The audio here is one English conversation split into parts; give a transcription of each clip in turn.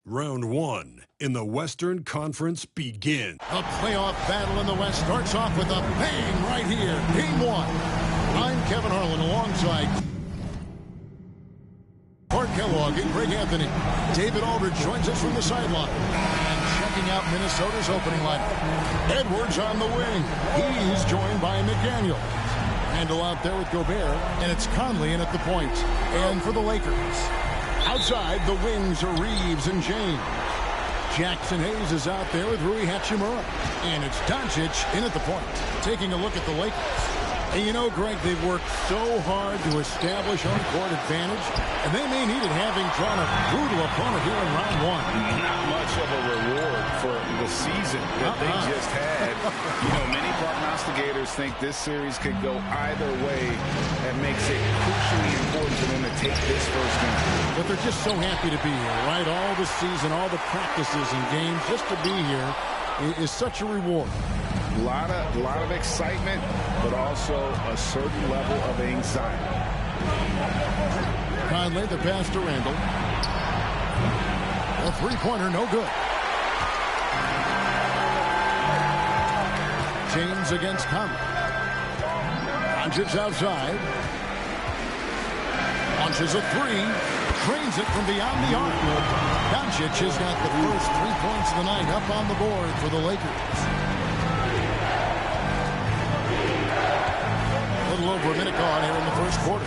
Round one in the Western Conference begins. A playoff battle in the West starts off with a bang right here. Game one. I'm Kevin Harlan alongside Clark Kellogg and Greg Anthony. David Aldridge joins us from the sideline. And checking out Minnesota's opening lineup. Edwards on the wing. He's joined by McDaniel. Randall out there with Gobert. And it's Conley in at the point. And for the Lakers, outside the wings are Reeves and James. Jackson Hayes is out there with Rui Hachimura. And it's Doncic in at the point. Taking a look at the Lakers. And you know, Greg, they've worked so hard to establish home-court advantage, and they may need it having drawn a brutal opponent here in round one. Not much of a reward for the season that they just had. You know, many prognosticators think this series could go either way. That makes it crucially important for them to take this first game. But they're just so happy to be here, right? All the season, all the practices and games, just to be here is such a reward. A lot of excitement, but also a certain level of anxiety. Conley, the pass to Randall. A three-pointer, no good. James against Conley. Doncic outside. Launches a three. Drains it from beyond the arc. Doncic has got the first 3 points of the night up on the board for the Lakers. A little over a minute gone here in the first quarter.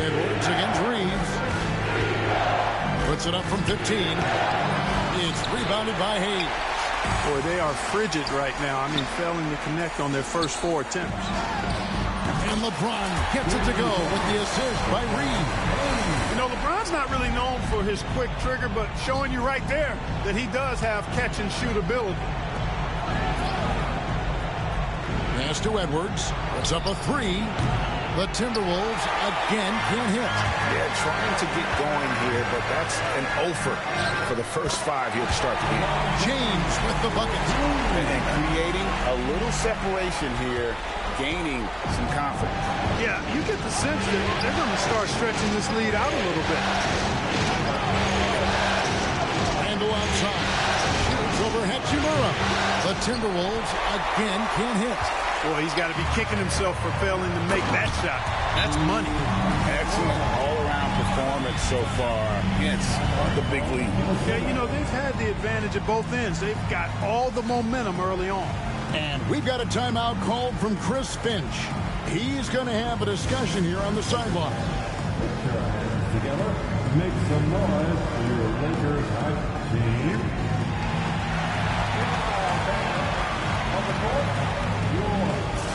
Edwards against Reeves. Puts it up from 15. It's rebounded by Hayes. Boy, they are frigid right now. I mean, failing to connect on their first 4 attempts. And LeBron gets it to go with the assist by Reeves. You know, LeBron's not really known for his quick trigger, but showing you right there that he does have catch-and-shoot ability. Pass to Edwards. Puts up a three. The Timberwolves again can't hit. Yeah, trying to get going here, but that's an offer for the first 5 here to start the game. James with the bucket. And creating a little separation here, gaining some confidence. Yeah, you get the sense that they're going to start stretching this lead out a little bit. Randall outside. Shoots over Hachimura. The Timberwolves again can't hit. Boy, he's got to be kicking himself for failing to make that shot. That's money. Excellent all-around performance so far against the big lead. Yeah, you know, they've had the advantage at both ends. They've got all the momentum early on. And we've got a timeout called from Chris Finch. He's going to have a discussion here on the sideline. Together, make some noise for your Lakers hype team. On the court, your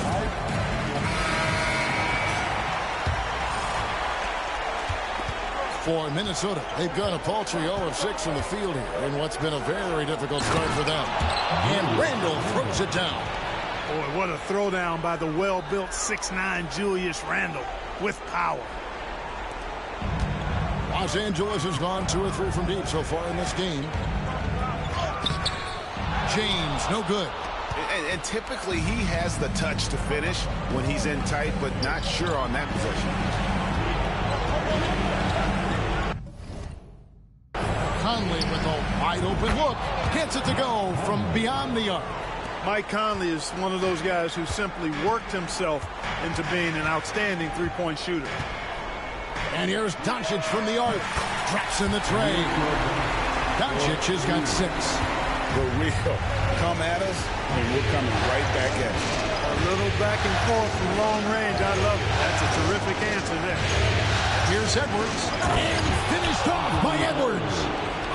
hype. For Minnesota, they've got a paltry 0-6 from the field here in what's been a very difficult start for them. And Randall throws it down. Boy, what a throwdown by the well-built 6'9" Julius Randle with power. Los Angeles has gone 2 or 3 from deep so far in this game. James, no good. And typically he has the touch to finish when he's in tight, but not sure on that possession. Conley with a wide open look. Gets it to go from beyond the arc. Mike Conley is one of those guys who simply worked himself into being an outstanding three-point shooter. And here's Doncic from the arc. Drops in the tray. Doncic has got 6. For real. Come at us, and we're coming right back at you. A little back and forth from long range. I love it. That's a terrific answer there. Here's Edwards. And finished off by Edwards.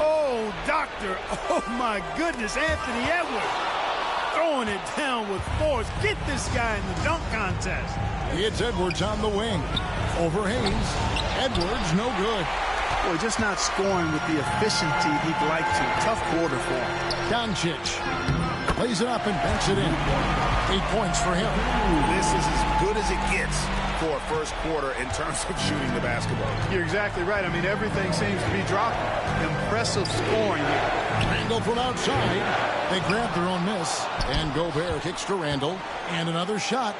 Oh, doctor. Oh, my goodness. Anthony Edwards. Throwing it down with force. Get this guy in the dunk contest. It's Edwards on the wing. Over Hayes. Edwards, no good. Boy, just not scoring with the efficiency he'd like to. Tough quarter for him. Doncic plays it up and banks it in. 8 points for him. This is as good as it gets for a first quarter in terms of shooting the basketball. You're exactly right. I mean, everything seems to be dropping. Impressive scoring here. Randall from outside. They grab their own miss. And Gobert kicks to Randall. And another shot.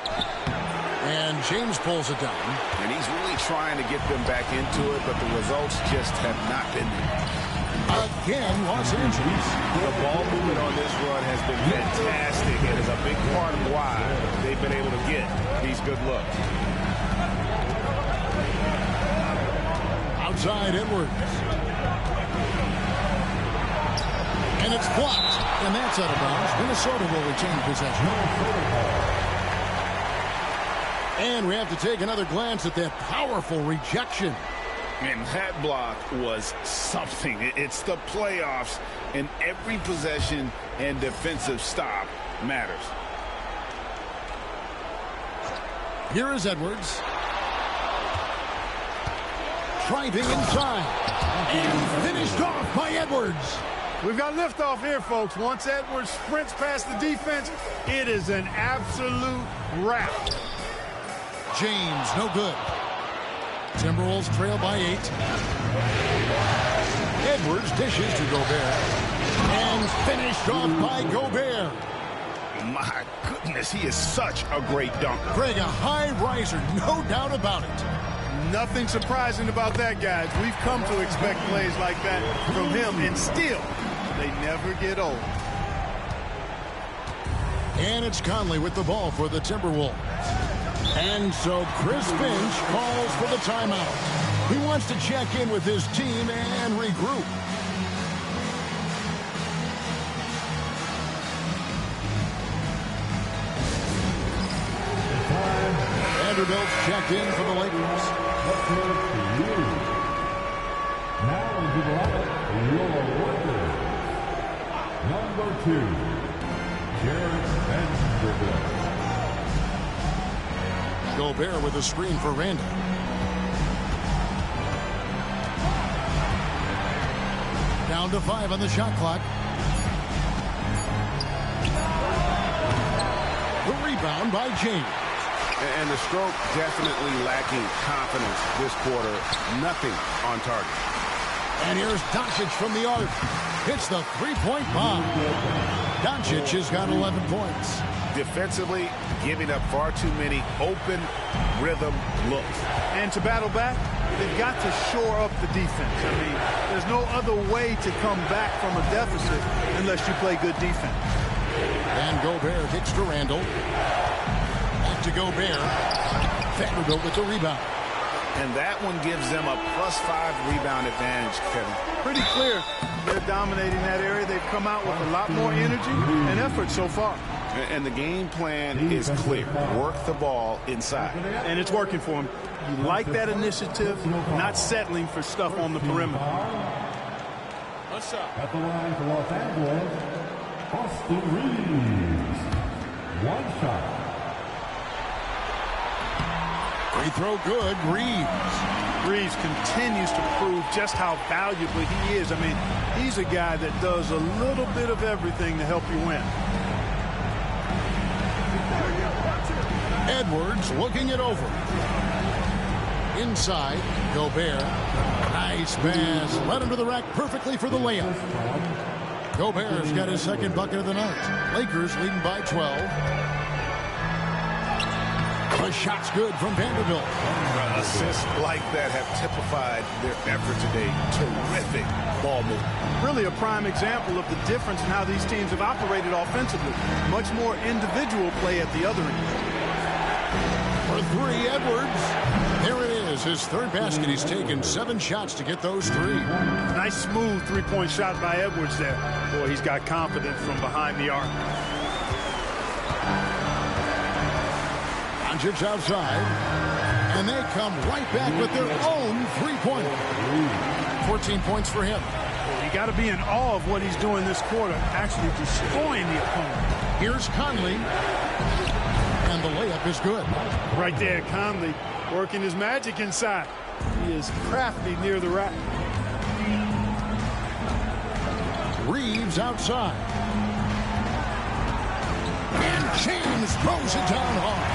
And James pulls it down. And he's really trying to get them back into it, but the results just have not been there. Again, Los Angeles. The ball movement on this run has been fantastic and is a big part of why they've been able to get these good looks. Outside Edwards. And it's blocked. And that's out of bounds. Minnesota will retain possession. And we have to take another glance at that powerful rejection. And that block was something. It's the playoffs, and every possession and defensive stop matters. Here is Edwards. Driving inside. And finished off by Edwards. We've got liftoff here, folks. Once Edwards sprints past the defense, it is an absolute wrap. James, no good. Timberwolves trail by 8. Edwards dishes to Gobert. And finished off by Gobert. My goodness, he is such a great dunker. Greg, a high riser, no doubt about it. Nothing surprising about that, guys. We've come to expect plays like that from him, and still, they never get old. And it's Conley with the ball for the Timberwolves. And so Chris Finch calls for the timeout. He wants to check in with his team and regroup. Vanderbilt's checked in for the Lakers. Now into the lineup, your worker. Number 2, Jared Vanderbilt. Gobert with a screen for Randall. Down to 5 on the shot clock. The rebound by James. And the stroke definitely lacking confidence this quarter. Nothing on target. And here's Doncic from the arc. Hits the three-point bomb. Doncic has got 11 points. Defensively, giving up far too many open rhythm looks. And to battle back, they've got to shore up the defense. I mean, there's no other way to come back from a deficit unless you play good defense. And Gobert kicks to Randall. Back to Gobert. Vanderbilt with the rebound. And that one gives them a +5 rebound advantage, Kevin. Pretty clear they're dominating that area. They've come out with a lot more energy and effort so far. And the game plan is clear. Work the ball inside. And it's working for them. You like that initiative, not settling for stuff on the perimeter. At the line for Los Angeles, Austin Reeves. One shot. Free throw good. Reeves continues to prove just how valuable he is. I mean, he's a guy that does a little bit of everything to help you win. Edwards looking it over. Inside, Gobert. Nice pass. Led him to the rack perfectly for the layup. Gobert's got his second bucket of the night. Lakers leading by 12. The shot's good from Vanderbilt. Assists like that have typified their effort today. Terrific ball movement. Really a prime example of the difference in how these teams have operated offensively. Much more individual play at the other end. For 3, Edwards. There it is, his third basket. He's taken 7 shots to get those 3. Nice smooth three-point shot by Edwards there. Boy, he's got confidence from behind the arc. Doncic outside. And they come right back with their own three-pointer. 14 points for him. Well, you got to be in awe of what he's doing this quarter, actually destroying the opponent. Here's Conley. And the layup is good. Right there, Conley working his magic inside. He is crafty near the rack. Reeves outside. And James throws it down hard.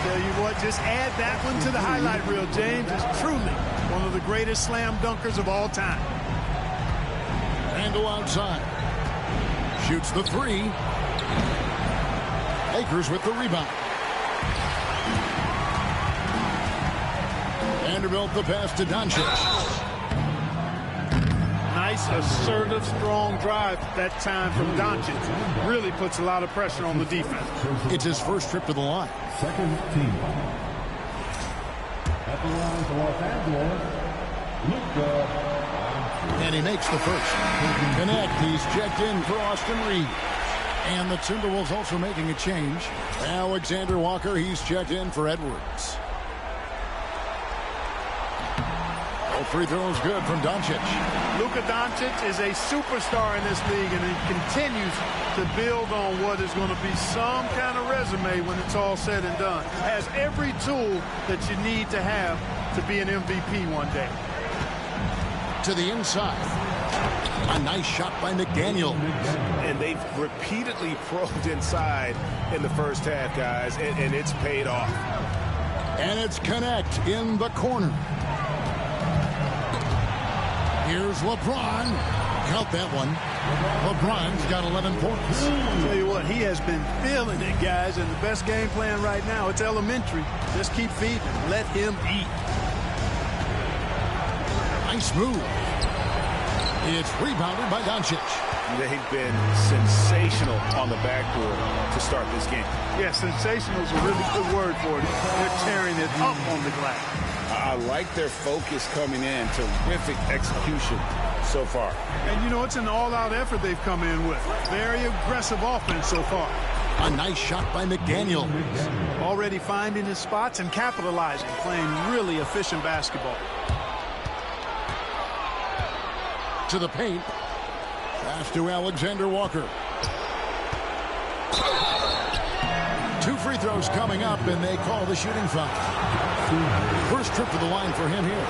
Tell you what, just add that one to the highlight reel. James is truly one of the greatest slam dunkers of all time. Randall outside. Shoots the 3. Lakers with the rebound. Vanderbilt, the pass to Doncic. Nice, assertive, strong drive that time from Doncic. Really puts a lot of pressure on the defense. It's his first trip to the line. Second team. At the line for Los Angeles, Luka. And he makes the first. Connect. He's checked in for Austin Reed. And the Timberwolves also making a change. Alexander Walker, he's checked in for Edwards. All free throws good from Doncic. Luka Doncic is a superstar in this league, and he continues to build on what is going to be some kind of resume when it's all said and done. Has every tool that you need to have to be an MVP one day. To the inside. A nice shot by McDaniel. And they've repeatedly probed inside in the first half, guys, and it's paid off. And it's Connect in the corner. Here's LeBron. Count that one. LeBron's got 11 points. I'll tell you what, he has been feeling it, guys, and the best game plan right now, it's elementary. Just keep feeding him. Let him eat. Nice move. It's rebounded by Doncic. They've been sensational on the backboard to start this game. Yeah, sensational is a really good word for it. They're tearing it up on the glass. I like their focus coming in. Terrific execution so far. And, you know, it's an all-out effort they've come in with. Very aggressive offense so far. A nice shot by McDaniel. Already finding his spots and capitalizing, playing really efficient basketball. To the paint. Pass to Alexander Walker. 2 free throws coming up, and they call the shooting foul. First trip to the line for him here.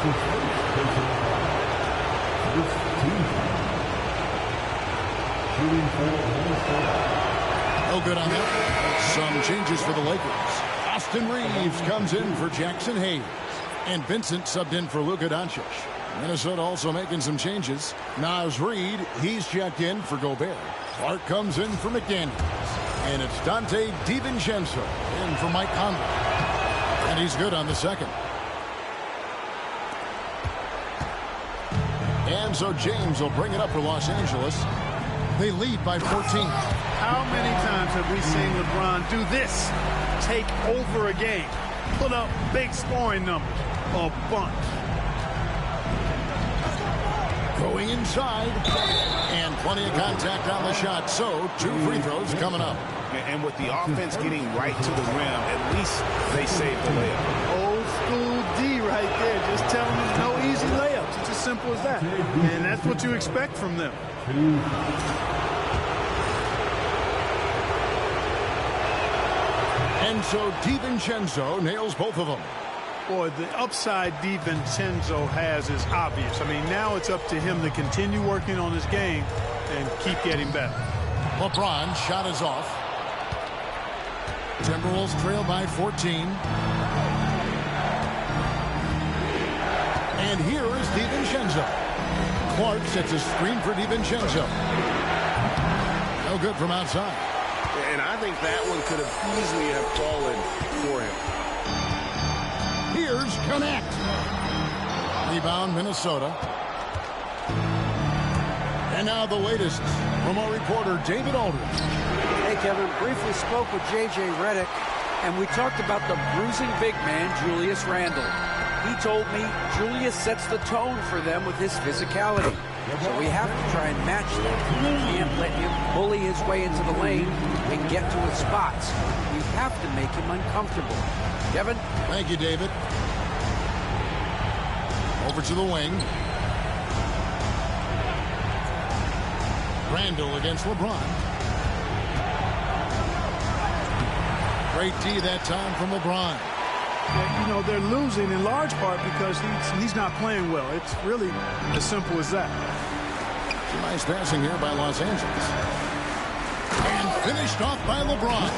No good on that. Some changes for the Lakers. Austin Reeves comes in for Jackson Hayes. And Vincent subbed in for Luka Doncic. Minnesota also making some changes. Naz Reid, he's checked in for Gobert. Clark comes in for McDaniels. And it's Dante DiVincenzo in for Mike Conley. And he's good on the second. And so James will bring it up for Los Angeles. They lead by 14. How many times have we seen LeBron do this? Take over a game. Put up big scoring numbers. A bunch. Going inside. And plenty of contact on the shot. So 2 free throws coming up. And with the offense getting right to the rim, at least they saved the layup. Old school D right there. Just telling them no easy layups. It's as simple as that. And that's what you expect from them. And so DiVincenzo nails both of them. Boy, the upside DiVincenzo has is obvious. I mean, now it's up to him to continue working on his game and keep getting better. LeBron shot is off. Timberwolves trail by 14. And here is DiVincenzo. Clark sets a screen for DiVincenzo. No good from outside. And I think that one could have easily have fallen for him. Here's Connect. Rebound, Minnesota. And now the latest from our reporter, David Aldridge. Hey, Kevin, briefly spoke with J.J. Redick, and we talked about the bruising big man, Julius Randle. He told me Julius sets the tone for them with his physicality. So we have to try and match that. We can't let him bully his way into the lane and get to his spots. We have to make him uncomfortable. Kevin? Thank you, David. Over to the wing. Randle against LeBron. Great D that time from LeBron. You know, they're losing in large part because he's not playing well. It's really as simple as that. Some nice passing here by Los Angeles. And finished off by LeBron.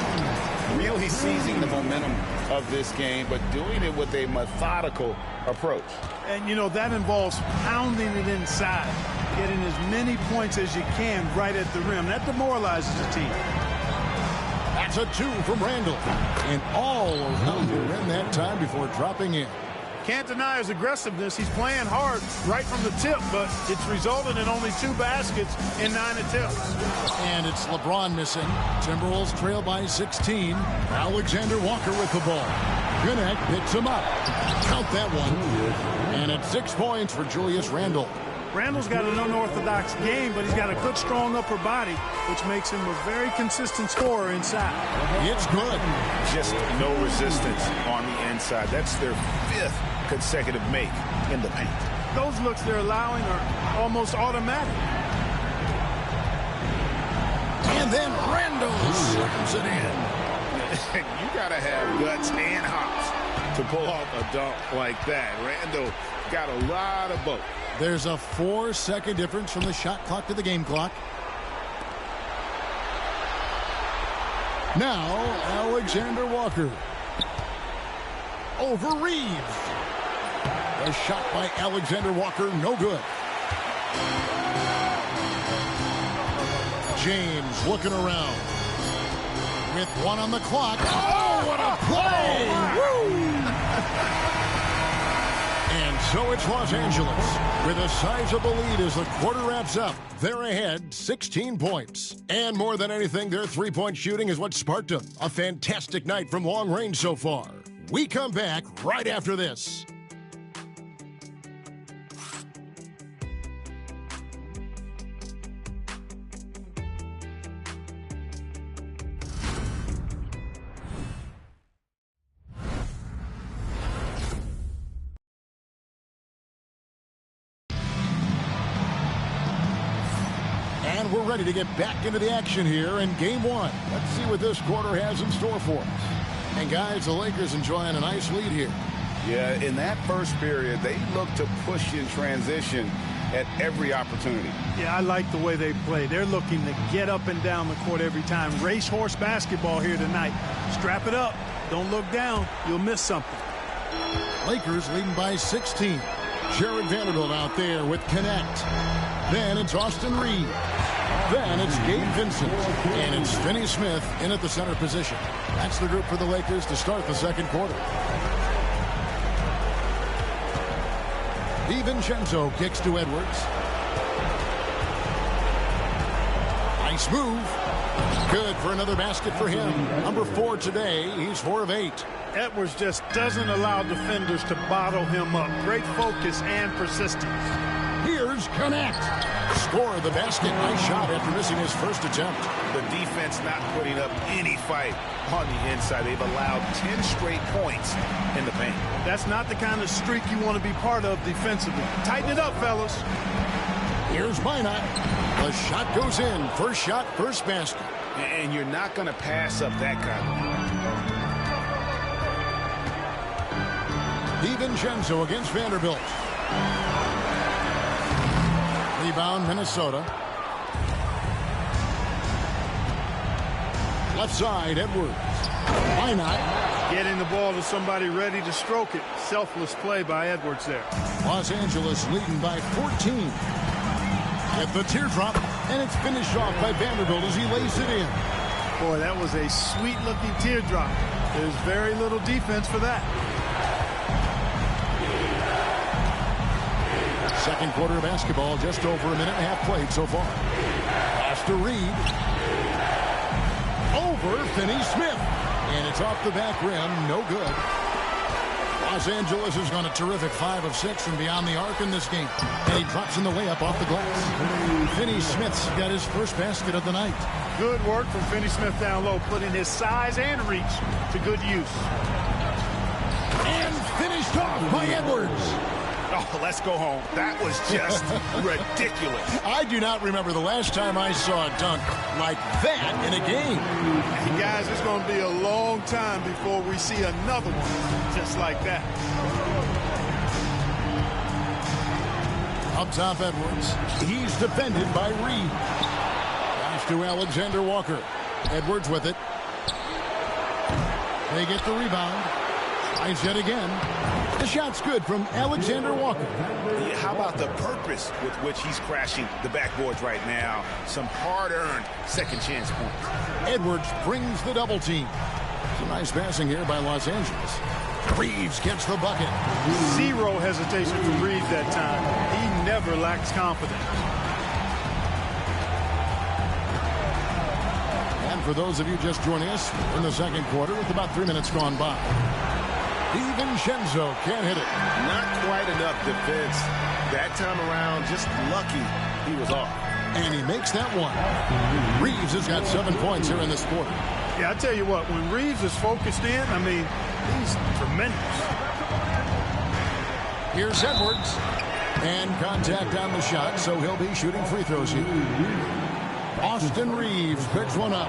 Really seizing the momentum of this game, but doing it with a methodical approach. And, you know, that involves pounding it inside, getting as many points as you can right at the rim. That demoralizes the team. That's a 2 from Randle. And all around the rim that time before dropping in. Can't deny his aggressiveness. He's playing hard right from the tip, but it's resulted in only 2 baskets in 9 attempts. And it's LeBron missing. Timberwolves trail by 16. Alexander Walker with the ball. Gwinnett picks him up. Count that one. And it's 6 points for Julius Randle. Randle's got an unorthodox game, but he's got a good, strong upper body, which makes him a very consistent scorer inside. It's good. Just no resistance on the inside. That's their 5th consecutive make in the paint. Those looks they're allowing are almost automatic. And then Randle slams it in. You got to have guts and hops to pull off a dunk like that. Randle got a lot of both. There's a 4-second difference from the shot clock to the game clock. Now, Alexander Walker. Over Reeves. A shot by Alexander Walker, no good. James looking around. With 1 on the clock. Oh, what a play! Woo! And so it's Los Angeles with a sizable lead as the quarter wraps up. They're ahead 16 points. And more than anything, their three-point shooting is what sparked them. A fantastic night from long range so far. We come back right after this. And we're ready to get back into the action here in Game 1. Let's see what this quarter has in store for us. And guys, the Lakers enjoying a nice lead here. Yeah, in that first period, they look to push in transition at every opportunity. Yeah, I like the way they play. They're looking to get up and down the court every time. Racehorse basketball here tonight. Strap it up. Don't look down. You'll miss something. Lakers leading by 16. Jared Vanderbilt out there with Connect. Then it's Austin Reed. Then it's Gabe Vincent. And it's Finney Smith in at the center position. That's the group for the Lakers to start the second quarter. DiVincenzo kicks to Edwards. Nice move. Good for another basket for him. Number 4 today. He's 4 of 8. Edwards just doesn't allow defenders to bottle him up. Great focus and persistence. Here's Connect. Score the basket. Nice shot after missing his first attempt. The defense not putting up any fight on the inside. They've allowed 10 straight points in the paint. That's not the kind of streak you want to be part of defensively. Tighten it up, fellas. Here's Minot. The shot goes in. First shot, first basket. And you're not going to pass up that kind of DiVincenzo against Vanderbilt. Rebound, Minnesota. Left side, Edwards. Why not? Getting the ball to somebody ready to stroke it. Selfless play by Edwards there. Los Angeles leading by 14. At the teardrop, and it's finished off by Vanderbilt as he lays it in. Boy, that was a sweet-looking teardrop. There's very little defense for that. Second quarter of basketball, just over a minute and a half played so far. Pass to Reed. Over Finney Smith. And it's off the back rim. No good. Los Angeles has gone a terrific 5 of 6 from beyond the arc in this game. And he drops in the layup off the glass. Finney Smith's got his first basket of the night. Good work from Finney Smith down low, putting his size and reach to good use. And finished off by Edwards. Oh, let's go home. That was just ridiculous. I do not remember the last time I saw a dunk like that in a game. And guys, it's going to be a long time before we see another one just like that. Up top, Edwards. He's defended by Reed. Pass to Alexander Walker. Edwards with it. They get the rebound. Tries yet again. The shot's good from Alexander Walker. Yeah, how about the purpose with which he's crashing the backboards right now? Some hard-earned second chance points. Edwards brings the double team. Some nice passing here by Los Angeles. Reeves gets the bucket. Zero hesitation from Reeves that time. He never lacks confidence. And for those of you just joining us, in the second quarter with about 3 minutes gone by. DiVincenzo can't hit it. Not quite enough defense that time around. Just lucky he was off. And he makes that one. Reeves has got 7 points here in this quarter. Yeah, I tell you what, when Reeves is focused in, I mean, he's tremendous. Here's Edwards. And contact on the shot, so he'll be shooting free throws here. Austin Reeves picks one up.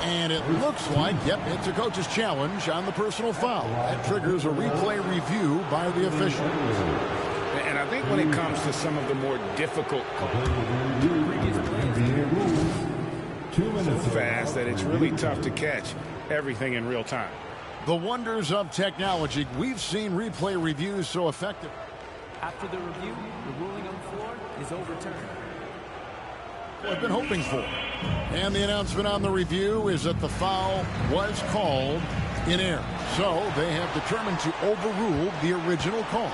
And it looks like, yep, it's a coach's challenge on the personal foul. That triggers a replay review by the official. And I think when it comes to some of the more difficult so fast that it's really tough to catch everything in real time. The wonders of technology. We've seen replay reviews so effective. After the review, the ruling on the floor is overturned. I've been hoping for. And the announcement on the review is that the foul was called in error. So they have determined to overrule the original call.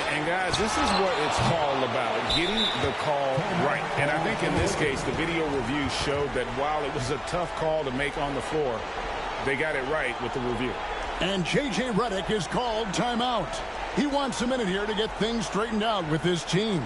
And guys, this is what it's all about, getting the call right. And I think in this case, the video review showed that while it was a tough call to make on the floor, they got it right with the review. And J.J. Redick is called timeout. He wants a minute here to get things straightened out with his team.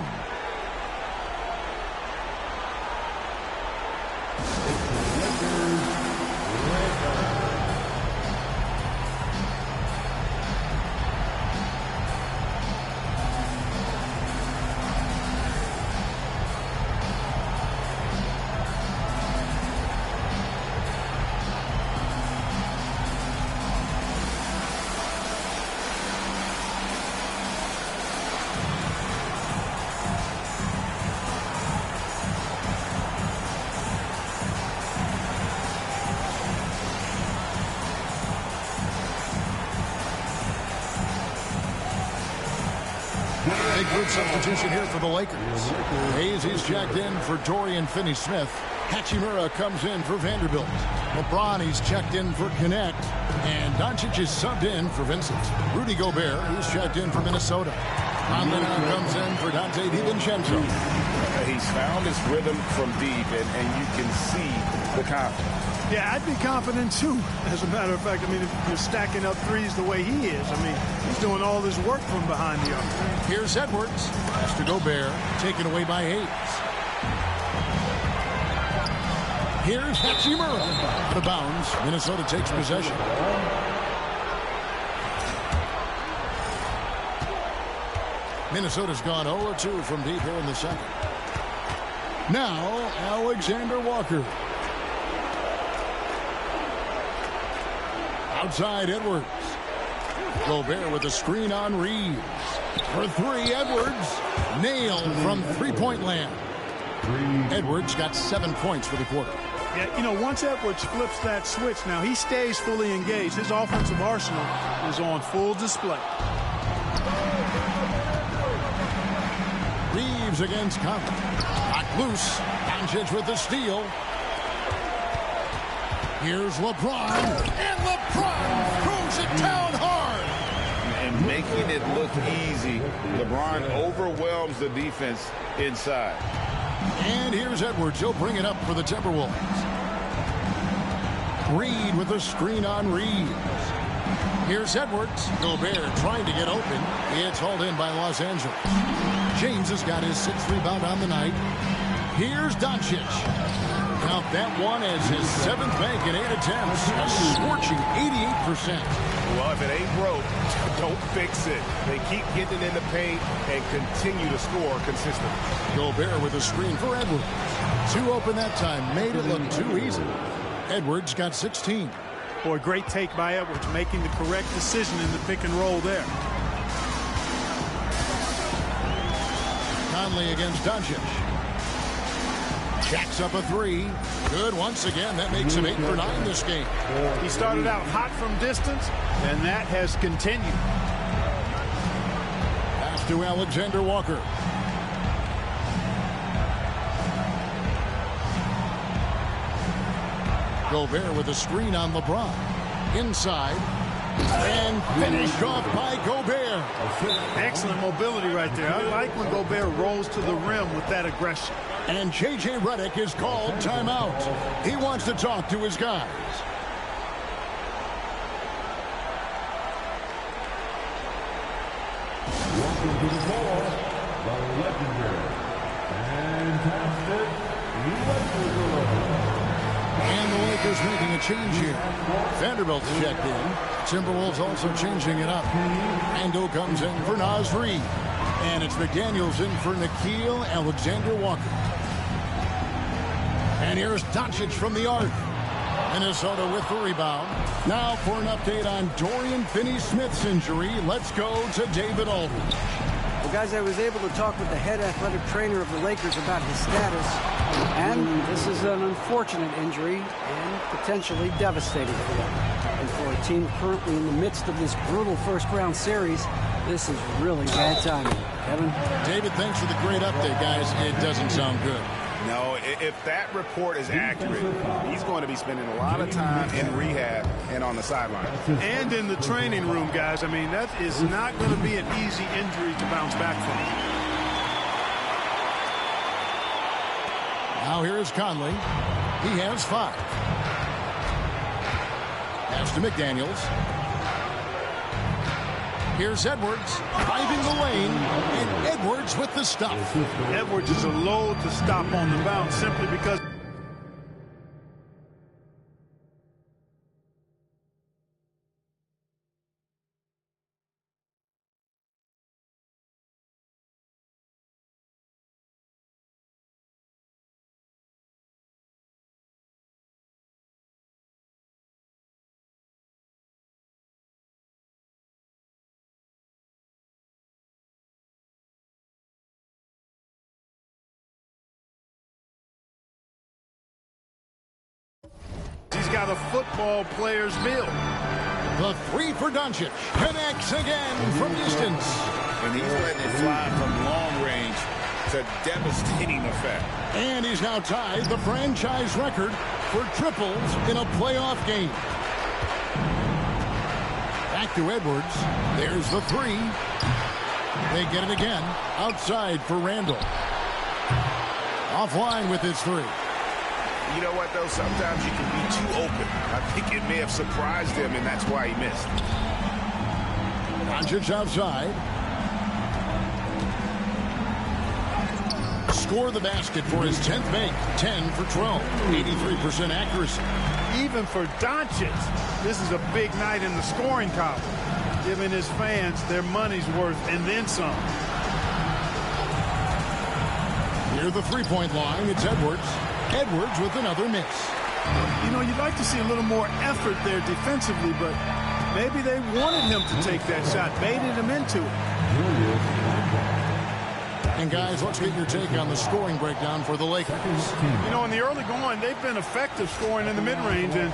Big good substitution here for the Lakers. Hayes is checked in for Dorian Finney-Smith. Hachimura comes in for Vanderbilt. LeBron is checked in for Connect. And Doncic is subbed in for Vincent. Rudy Gobert is checked in for Minnesota. Conley comes in for Dante DiVincenzo. He's found his rhythm from deep, and you can see the confidence. Yeah, I'd be confident, too, as a matter of fact. I mean, if you're stacking up threes the way he is, I mean, he's doing all this work from behind the arc. Here's Edwards. Pass to Gobert. Taken away by Hayes. Here's Hachimura. Out of bounds. Minnesota takes possession. Minnesota's gone 0-2 from deep here in the second. Now, Alexander Walker. Outside Edwards. Gobert with a screen on Reeves. For three, Edwards. Nailed from three-point land. Edwards got 7 points for the quarter. Yeah, you know, once Edwards flips that switch, now he stays fully engaged. His offensive arsenal is on full display. Reeves against Conley. Knocked loose. Doncic with the steal. Here's LeBron. And LeBron throws it down hard. And making it look easy. LeBron overwhelms the defense inside. And here's Edwards. He'll bring it up for the Timberwolves. Reed with a screen on Reeves. Here's Edwards. Gobert trying to get open. It's hauled in by Los Angeles. James has got his 6th rebound on the night. Here's Doncic. Count that one as his 7th bank in 8 attempts. A scorching 88%. Well, if it ain't broke, don't fix it. They keep getting in the paint and continue to score consistently. Gobert with a screen for Edwards. 2 open that time. Made it look too easy. Edwards got 16. Boy, great take by Edwards, making the correct decision in the pick and roll there. Conley against Doncic. Jacks up a 3. Good once again. That makes him 8 for 9 this game. He started out hot from distance, and that has continued. Pass to Alexander Walker. Gobert with a screen on LeBron. Inside. And finished off by Gobert. Excellent mobility right there. I like when Gobert rolls to the rim with that aggression. And J.J. Redick is called timeout. He wants to talk to his guys. Welcome to the floor, the legendary, fantastic Lakers. And the Lakers making a change here. Vanderbilt's checked in. Timberwolves also changing it up. Ando comes in for Naz Reid. And it's McDaniels in for Nickeil Alexander-Walker. And here's Doncic from the arc. Minnesota with the rebound. Now for an update on Dorian Finney-Smith's injury, let's go to David Aldridge. Well, guys, I was able to talk with the head athletic trainer of the Lakers about his status. And this is an unfortunate injury and potentially devastating for them. And for a team currently in the midst of this brutal first-round series, this is really bad timing. Kevin? David, thanks for the great update, guys. It doesn't sound good. No, if that report is accurate, he's going to be spending a lot of time in rehab and on the sideline. And in the training room, guys. I mean, that is not going to be an easy injury to bounce back from. Now here is Conley. He has 5. Pass to McDaniels. Here's Edwards driving the lane, and Edwards with the stop. Edwards is a load to stop on the bounce simply because he's got a football player's build. The 3 for Doncic. Connects again from distance. And he's letting it fly from long range to devastating effect. And he's now tied the franchise record for triples in a playoff game. Back to Edwards. There's the 3. They get it again. Outside for Randall. Offline with his 3. You know what, though? Sometimes you can be too open. I think it may have surprised him, and that's why he missed. Doncic outside. Score the basket for his 10th make. 10 for 12. 83% accuracy. Even for Doncic, this is a big night in the scoring column, giving his fans their money's worth and then some. Near the three-point line, it's Edwards. Edwards with another miss. You know, you'd like to see a little more effort there defensively, but maybe they wanted him to take that shot, baited him into it. And guys, let's get your take on the scoring breakdown for the Lakers. You know, in the early going, they've been effective scoring in the mid-range, and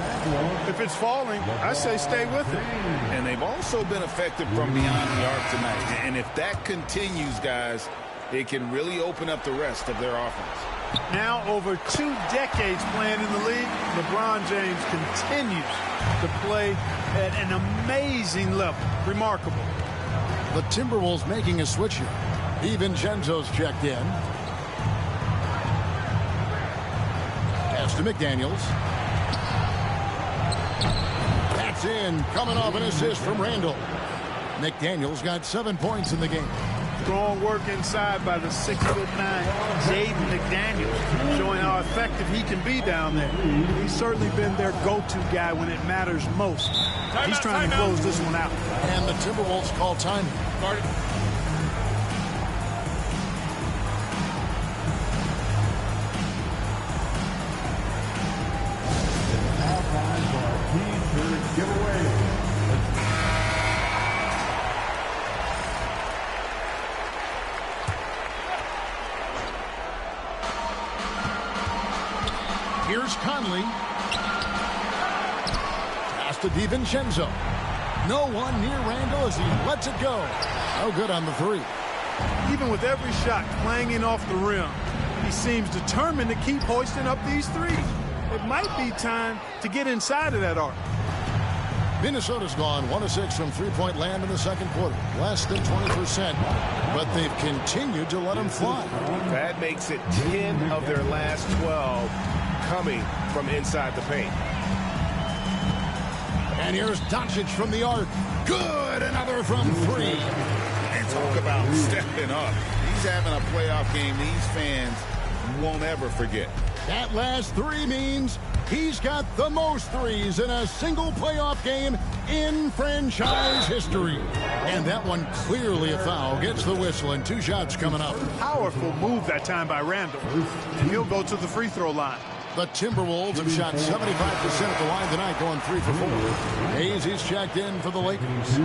if it's falling, I say stay with it. And they've also been effective from beyond the arc tonight. And if that continues, guys, it can really open up the rest of their offense. Now, over 2 decades playing in the league, LeBron James continues to play at an amazing level. Remarkable. The Timberwolves making a switch here. DiVincenzo's checked in. Pass to McDaniels. That's in. Coming off an assist from Randall. McDaniels got 7 points in the game. Strong work inside by the 6'9" Jaden McDaniels, showing how effective he can be down there. He's certainly been their go-to guy when it matters most. He's trying to close this one out. And the Timberwolves call time. Now time for our T-shirt giveaway. Here's Conley. Pass to DiVincenzo. No one near Randall as he lets it go. No good on the 3. Even with every shot clanging off the rim, he seems determined to keep hoisting up these threes. It might be time to get inside of that arc. Minnesota's gone 1 of 6 from three-point land in the second quarter. Less than 20%, but they've continued to let them fly. That makes it 10 of their last 12 coming from inside the paint. And here's Doncic from the arc. Good, another from three. And talk about stepping up. He's having a playoff game these fans won't ever forget. That last three means he's got the most threes in a single playoff game in franchise history. And that one clearly a foul. Gets the whistle and 2 shots coming up. Powerful move that time by Randall. And he'll go to the free throw line. The Timberwolves have shot 75% at the line tonight, going 3 for 4. Hayes is checked in for the Lakers.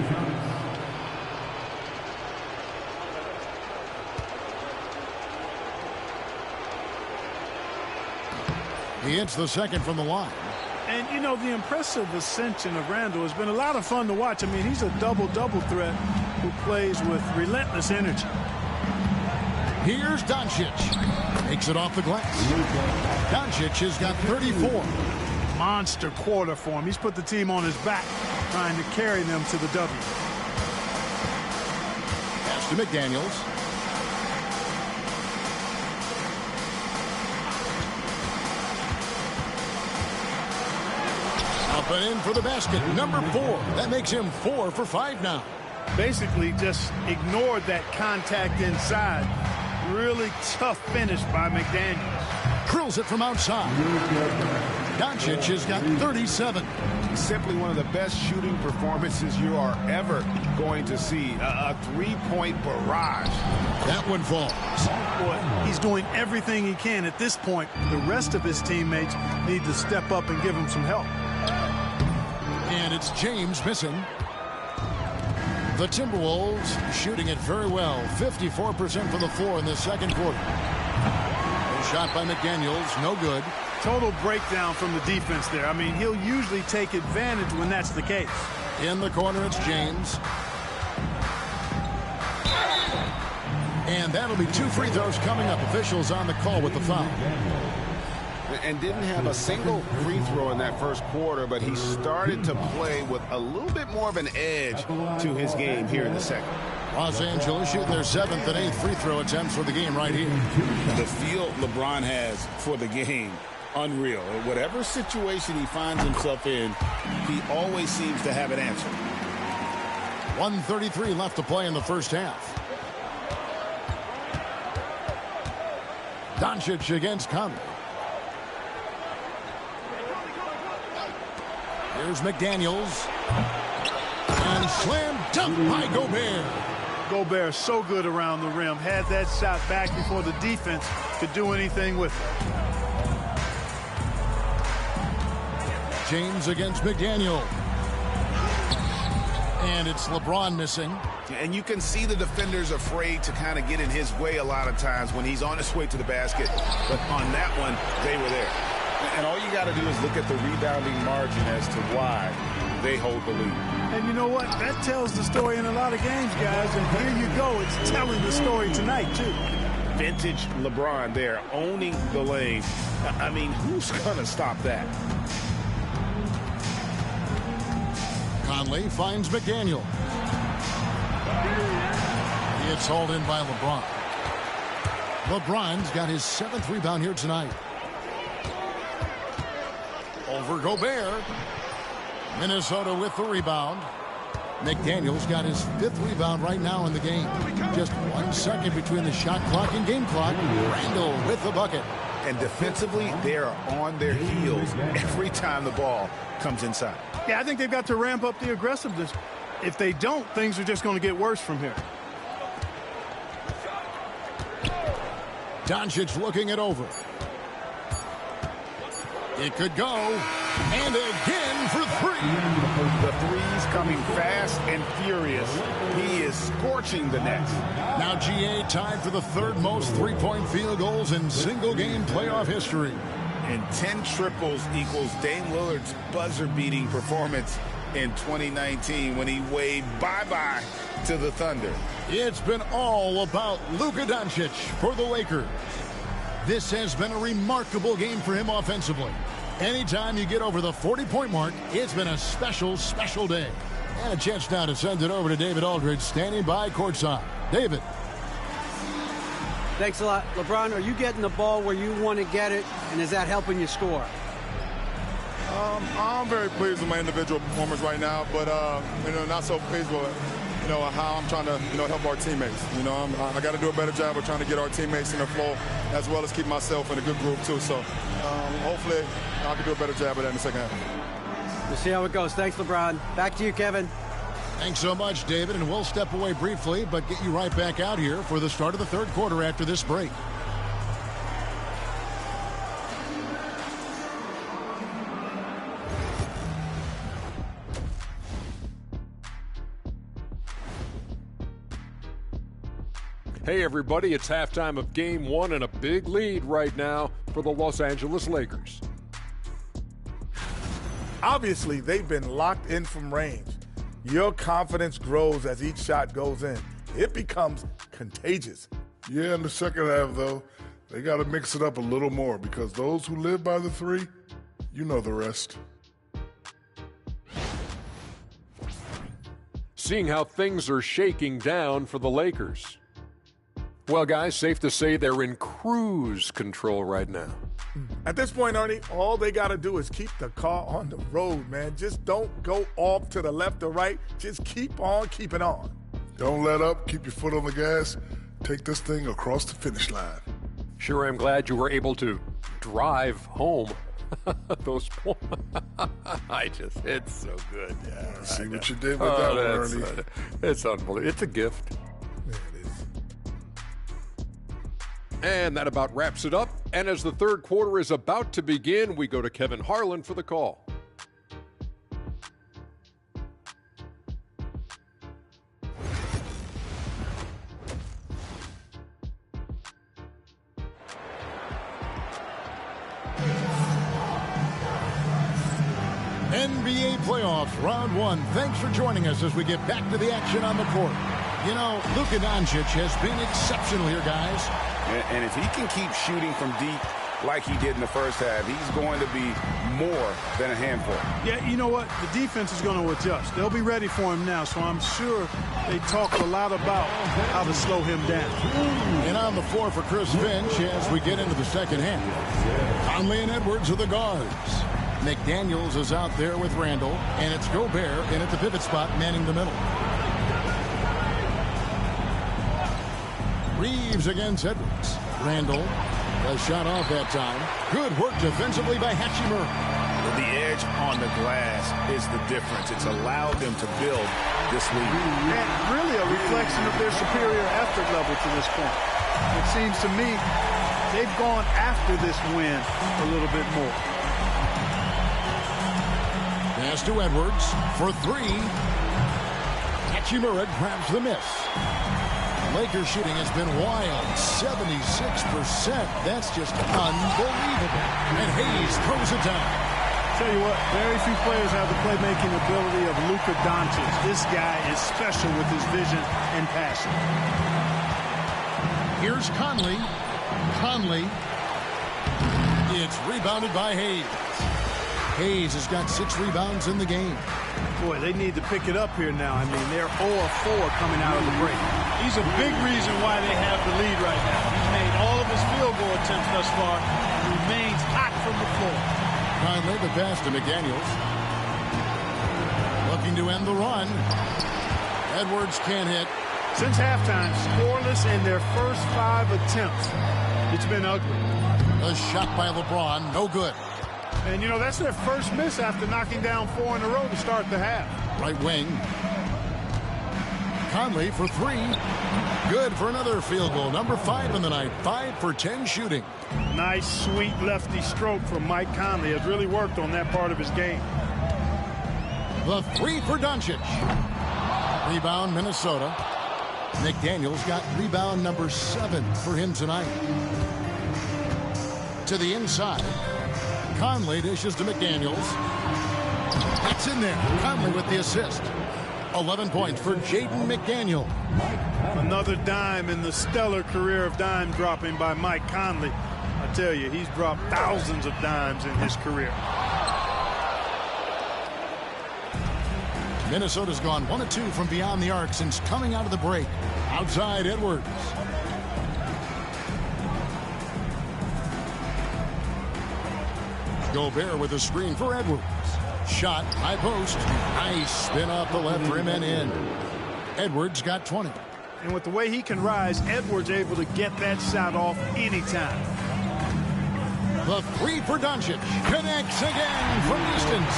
He hits the second from the line. And, you know, the impressive ascension of Randall has been a lot of fun to watch. I mean, he's a double-double threat who plays with relentless energy. Here's Doncic. Makes it off the glass. Doncic has got 34. Monster quarter for him. He's put the team on his back, trying to carry them to the W. Pass to McDaniels. Up and in for the basket. Number 4. That makes him 4 for 5 now. Basically just ignored that contact inside. Really tough finish by McDaniels. Drills it from outside. Doncic has got 37. Simply one of the best shooting performances you are ever going to see. A three-point barrage. That one falls. Boy, he's doing everything he can at this point. The rest of his teammates need to step up and give him some help. And it's James missing. The Timberwolves shooting it very well. 54% from the floor in the second quarter. A shot by McDaniels, no good. Total breakdown from the defense there. I mean, he'll usually take advantage when that's the case. In the corner, it's James. And that'll be 2 free throws coming up. Officials on the call with the foul. And didn't have a single free throw in that first quarter, but he started to play with a little bit more of an edge to his game here in the second. Los Angeles shooting their 7th and 8th free throw attempts for the game right here. The feel LeBron has for the game, unreal. In whatever situation he finds himself in, he always seems to have an answer. 1:33 left to play in the first half. Doncic against Conley. Here's McDaniels. And slam dunk by Gobert. Gobert so good around the rim. Had that shot back before the defense could do anything with it. James against McDaniel. And it's LeBron missing. And you can see the defenders afraid to kind of get in his way a lot of times when he's on his way to the basket. But on that one, they were there. And all you got to do is look at the rebounding margin as to why they hold the lead. And you know what? That tells the story in a lot of games, guys. And here you go. It's telling the story tonight, too. Vintage LeBron there, owning the lane. I mean, who's going to stop that? Conley finds McDaniel. It's hauled in by LeBron. LeBron's got his 7th rebound here tonight. Over Gobert. Minnesota with the rebound. McDaniel's got his 5th rebound right now in the game. Just 1 second between the shot clock and game clock. Randall with the bucket. And defensively, they are on their heels every time the ball comes inside. Yeah, I think they've got to ramp up the aggressiveness. If they don't, things are just going to get worse from here. Doncic looking it over. It could go. And again for 3. The threes coming fast and furious. He is scorching the nets. Now GA tied for the 3rd most three-point field goals in single-game playoff history. And 10 triples equals Dame Lillard's buzzer-beating performance in 2019 when he waved bye-bye to the Thunder. It's been all about Luka Doncic for the Lakers. This has been a remarkable game for him offensively. Anytime you get over the 40-point mark, it's been a special, special day. And a chance now to send it over to David Aldridge, standing by courtside. David. Thanks a lot. LeBron, are you getting the ball where you want to get it, and is that helping you score? I'm very pleased with my individual performance right now, but, not so pleased with, how I'm trying to, help our teammates. I got to do a better job of trying to get our teammates in the flow, as well as keep myself in a good group, too. So, hopefully, I can do a better job of that in the second half. We'll see how it goes. Thanks, LeBron. Back to you, Kevin. Thanks so much, David, and we'll step away briefly, but get you right back out here for the start of the third quarter after this break. Hey, everybody, it's halftime of Game 1 and a big lead right now for the Los Angeles Lakers. Obviously, they've been locked in from range. Your confidence grows as each shot goes in. It becomes contagious. Yeah, in the second half, though, they got to mix it up a little more because those who live by the three, you know the rest. Seeing how things are shaking down for the Lakers. Well, guys, safe to say they're in cruise control right now. At this point, Ernie, all they got to do is keep the car on the road, man. Just don't go off to the left or right. Just keep on keeping on. Don't let up. Keep your foot on the gas. Take this thing across the finish line. Sure, I'm glad you were able to drive home. Those points. It's so good. Yeah, see what you did with that one, Ernie. It's unbelievable. It's a gift. Yeah, it is. And that about wraps it up. And as the third quarter is about to begin, we go to Kevin Harlan for the call. NBA playoffs, round one. Thanks for joining us as we get back to the action on the court. You know, Luka Doncic has been exceptional here, guys. And if he can keep shooting from deep like he did in the first half, he's going to be more than a handful. Yeah, you know what? The defense is going to adjust. They'll be ready for him now, so I'm sure they talk a lot about how to slow him down. And on the floor for Chris Finch as we get into the second half. Conley and Edwards are the guards. McDaniels is out there with Randall, and it's Gobert in at the pivot spot, manning the middle. Reeves against Edwards. Randall, a shot off that time. Good work defensively by Hachimura. The edge on the glass is the difference. It's allowed them to build this lead. And really a reflection of their superior effort level to this point. It seems to me they've gone after this win a little bit more. Pass to Edwards for three. Hachimura grabs the miss. Lakers shooting has been wild, 76%. That's just unbelievable. And Hayes throws it down. Tell you what, very few players have the playmaking ability of Luka Doncic. This guy is special with his vision and passion. Here's Conley. Conley. It's rebounded by Hayes. Hayes has got 6 rebounds in the game. Boy, they need to pick it up here now. I mean, they're 0-4 coming out of the break. He's a big reason why they have the lead right now. He's made all of his field goal attempts thus far and remains hot from the floor. Conley, the pass to McDaniels. Looking to end the run. Edwards can't hit. Since halftime, scoreless in their first 5 attempts. It's been ugly. A shot by LeBron, no good. And, you know, that's their first miss after knocking down 4 in a row to start the half. Right wing. Conley for 3. Good for another field goal. Number 5 in the night. 5 for 10 shooting. Nice, sweet lefty stroke from Mike Conley. Has really worked on that part of his game. The 3 for Doncic. Rebound, Minnesota. McDaniels got rebound number 7 for him tonight. To the inside. Conley dishes to McDaniels. It's in there. Conley with the assist. 11 points for Jaden McDaniel. Another dime in the stellar career of dime dropping by Mike Conley. A I tell you, he's dropped thousands of dimes in his career. Minnesota's gone 1 of 2 from beyond the arc since coming out of the break. Outside Edwards. Gobert with a screen for Edwards. Shot, high post. Nice spin off the left rim and in. Edwards got 20. And with the way he can rise, Edwards able to get that shot off anytime. The three for Doncic. Connects again from distance.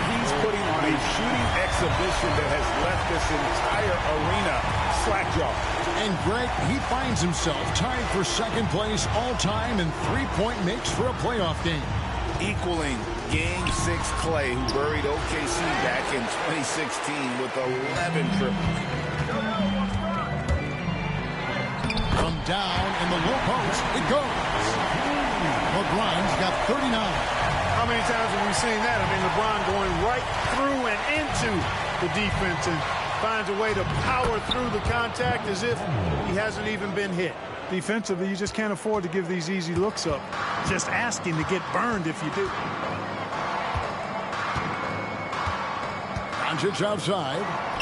He's putting on a shooting exhibition that has left this entire arena slack-jawed. And Greg, he finds himself tied for second place all-time in three-point makes for a playoff game. Equaling Game 6 Clay, who buried OKC back in 2016 with 11 triples. From down in the low post, it goes. LeBron's got 39. How many times have we seen that? I mean, LeBron going right through and into the defense and finds a way to power through the contact as if he hasn't even been hit. Defensively, you just can't afford to give these easy looks up. Just asking to get burned if you do. Doncic outside.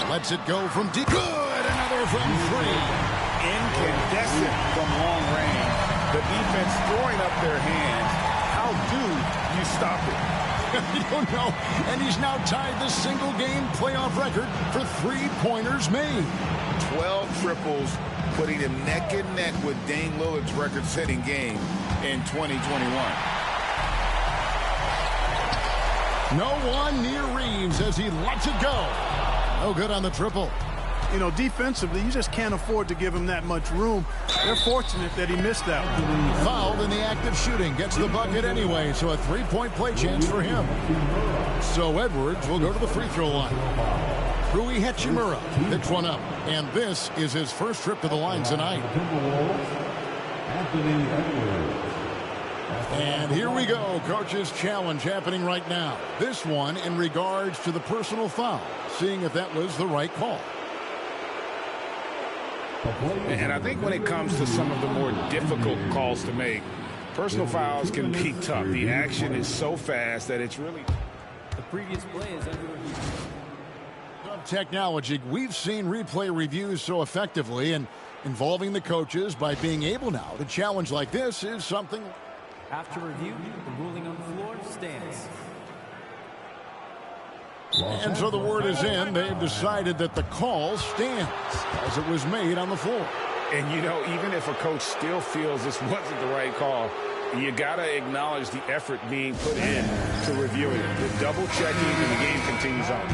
Lets it go from deep. Good! Another from three. Incandescent from long range. The defense throwing up their hands. How do you stop it? I don't know. And he's now tied the single-game playoff record for three-pointers made. 12 triples, putting him neck and neck with Dame Lillard's record-setting game in 2021. No one near Reeves as he lets it go. No good on the triple. You know, defensively, you just can't afford to give him that much room. They're fortunate that he missed that one. Fouled in the act of shooting. Gets the bucket anyway, so a three-point play chance for him. So Edwards will go to the free throw line. Rui Hachimura picks one up. And this is his first trip to the line tonight. And here we go. Coach's challenge happening right now. This one in regards to the personal foul. Seeing if that was the right call. And I think when it comes to some of the more difficult calls to make, personal fouls can be tough. The action is so fast that it's really... The previous play is under review. Technology, we've seen replay reviews so effectively, and involving the coaches by being able now to challenge like this is something... After review, the ruling on the floor stands. And so the word is in. They've decided that the call stands as it was made on the floor. And, you know, even if a coach still feels this wasn't the right call, you got to acknowledge the effort being put in to reviewing it. The double checking and the game continues on.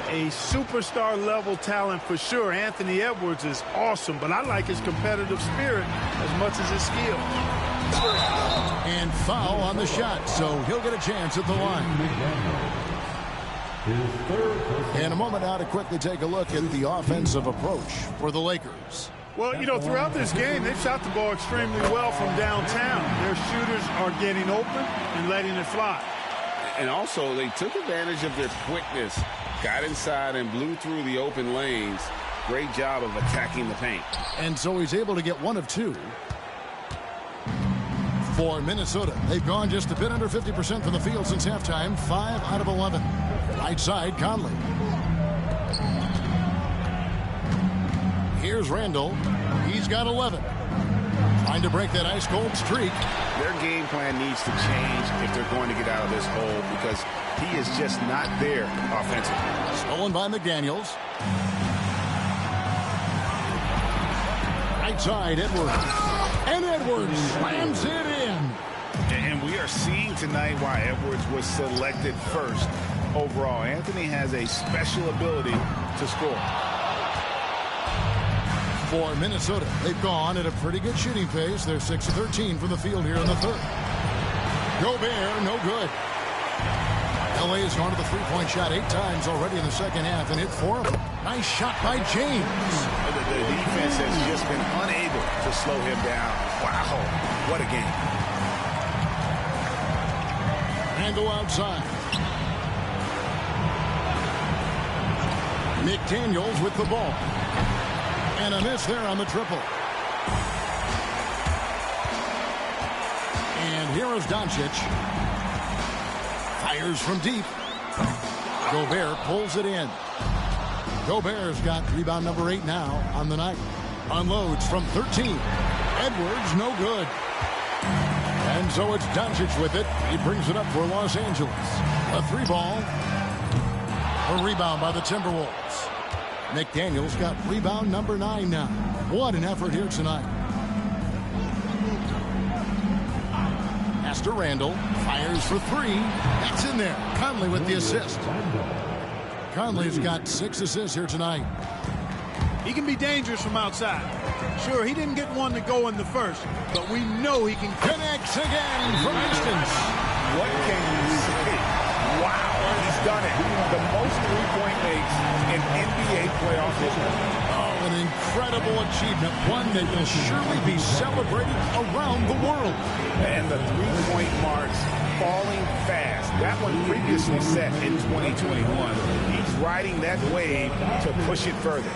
A superstar level talent for sure. Anthony Edwards is awesome, but I like his competitive spirit as much as his skill. And foul on the shot, so he'll get a chance at the line. In a moment now to quickly take a look at the offensive approach for the Lakers. Well, you know, throughout this game, they've shot the ball extremely well from downtown. Their shooters are getting open and letting it fly. And also, they took advantage of their quickness, got inside and blew through the open lanes. Great job of attacking the paint. And so he's able to get 1 of 2. For Minnesota, they've gone just a bit under 50% from the field since halftime, 5 out of 11. Right side, Conley. Here's Randall. He's got 11. Trying to break that ice-cold streak. Their game plan needs to change if they're going to get out of this hole because he is just not there offensively. Stolen by McDaniels. Right side, Edwards. And Edwards slams it in. And we are seeing tonight why Edwards was selected first overall. Anthony has a special ability to score. For Minnesota, they've gone at a pretty good shooting pace. They're 6 of 13 from the field here in the third. Gobert, no good. LA has gone to the three-point shot 8 times already in the second half and hit 4 of them. Nice shot by James. The defense has just been unable to slow him down. Wow, what a game. Randall outside. McDaniels with the ball. And a miss there on the triple. Here is Doncic. Fires from deep. Gobert pulls it in. Gobert's got rebound number 8 now on the night. Unloads from 13. Edwards, no good. And so it's Doncic with it. He brings it up for Los Angeles. A 3-ball. A rebound by the Timberwolves. McDaniel's got rebound number 9 now. What an effort here tonight. Pass to Randall. Fires for 3. That's in there. Conley with the assist. Conley's got 6 assists here tonight. He can be dangerous from outside. Sure, he didn't get one to go in the first, but we know he can. Connects again from distance. What can you say? Wow, he's done it. The most three-point makes in NBA playoff history. Oh, an incredible achievement. One that will surely be celebrated around the world. And the three-point marks falling fast. That one previously set in 2021. He's riding that wave to push it further.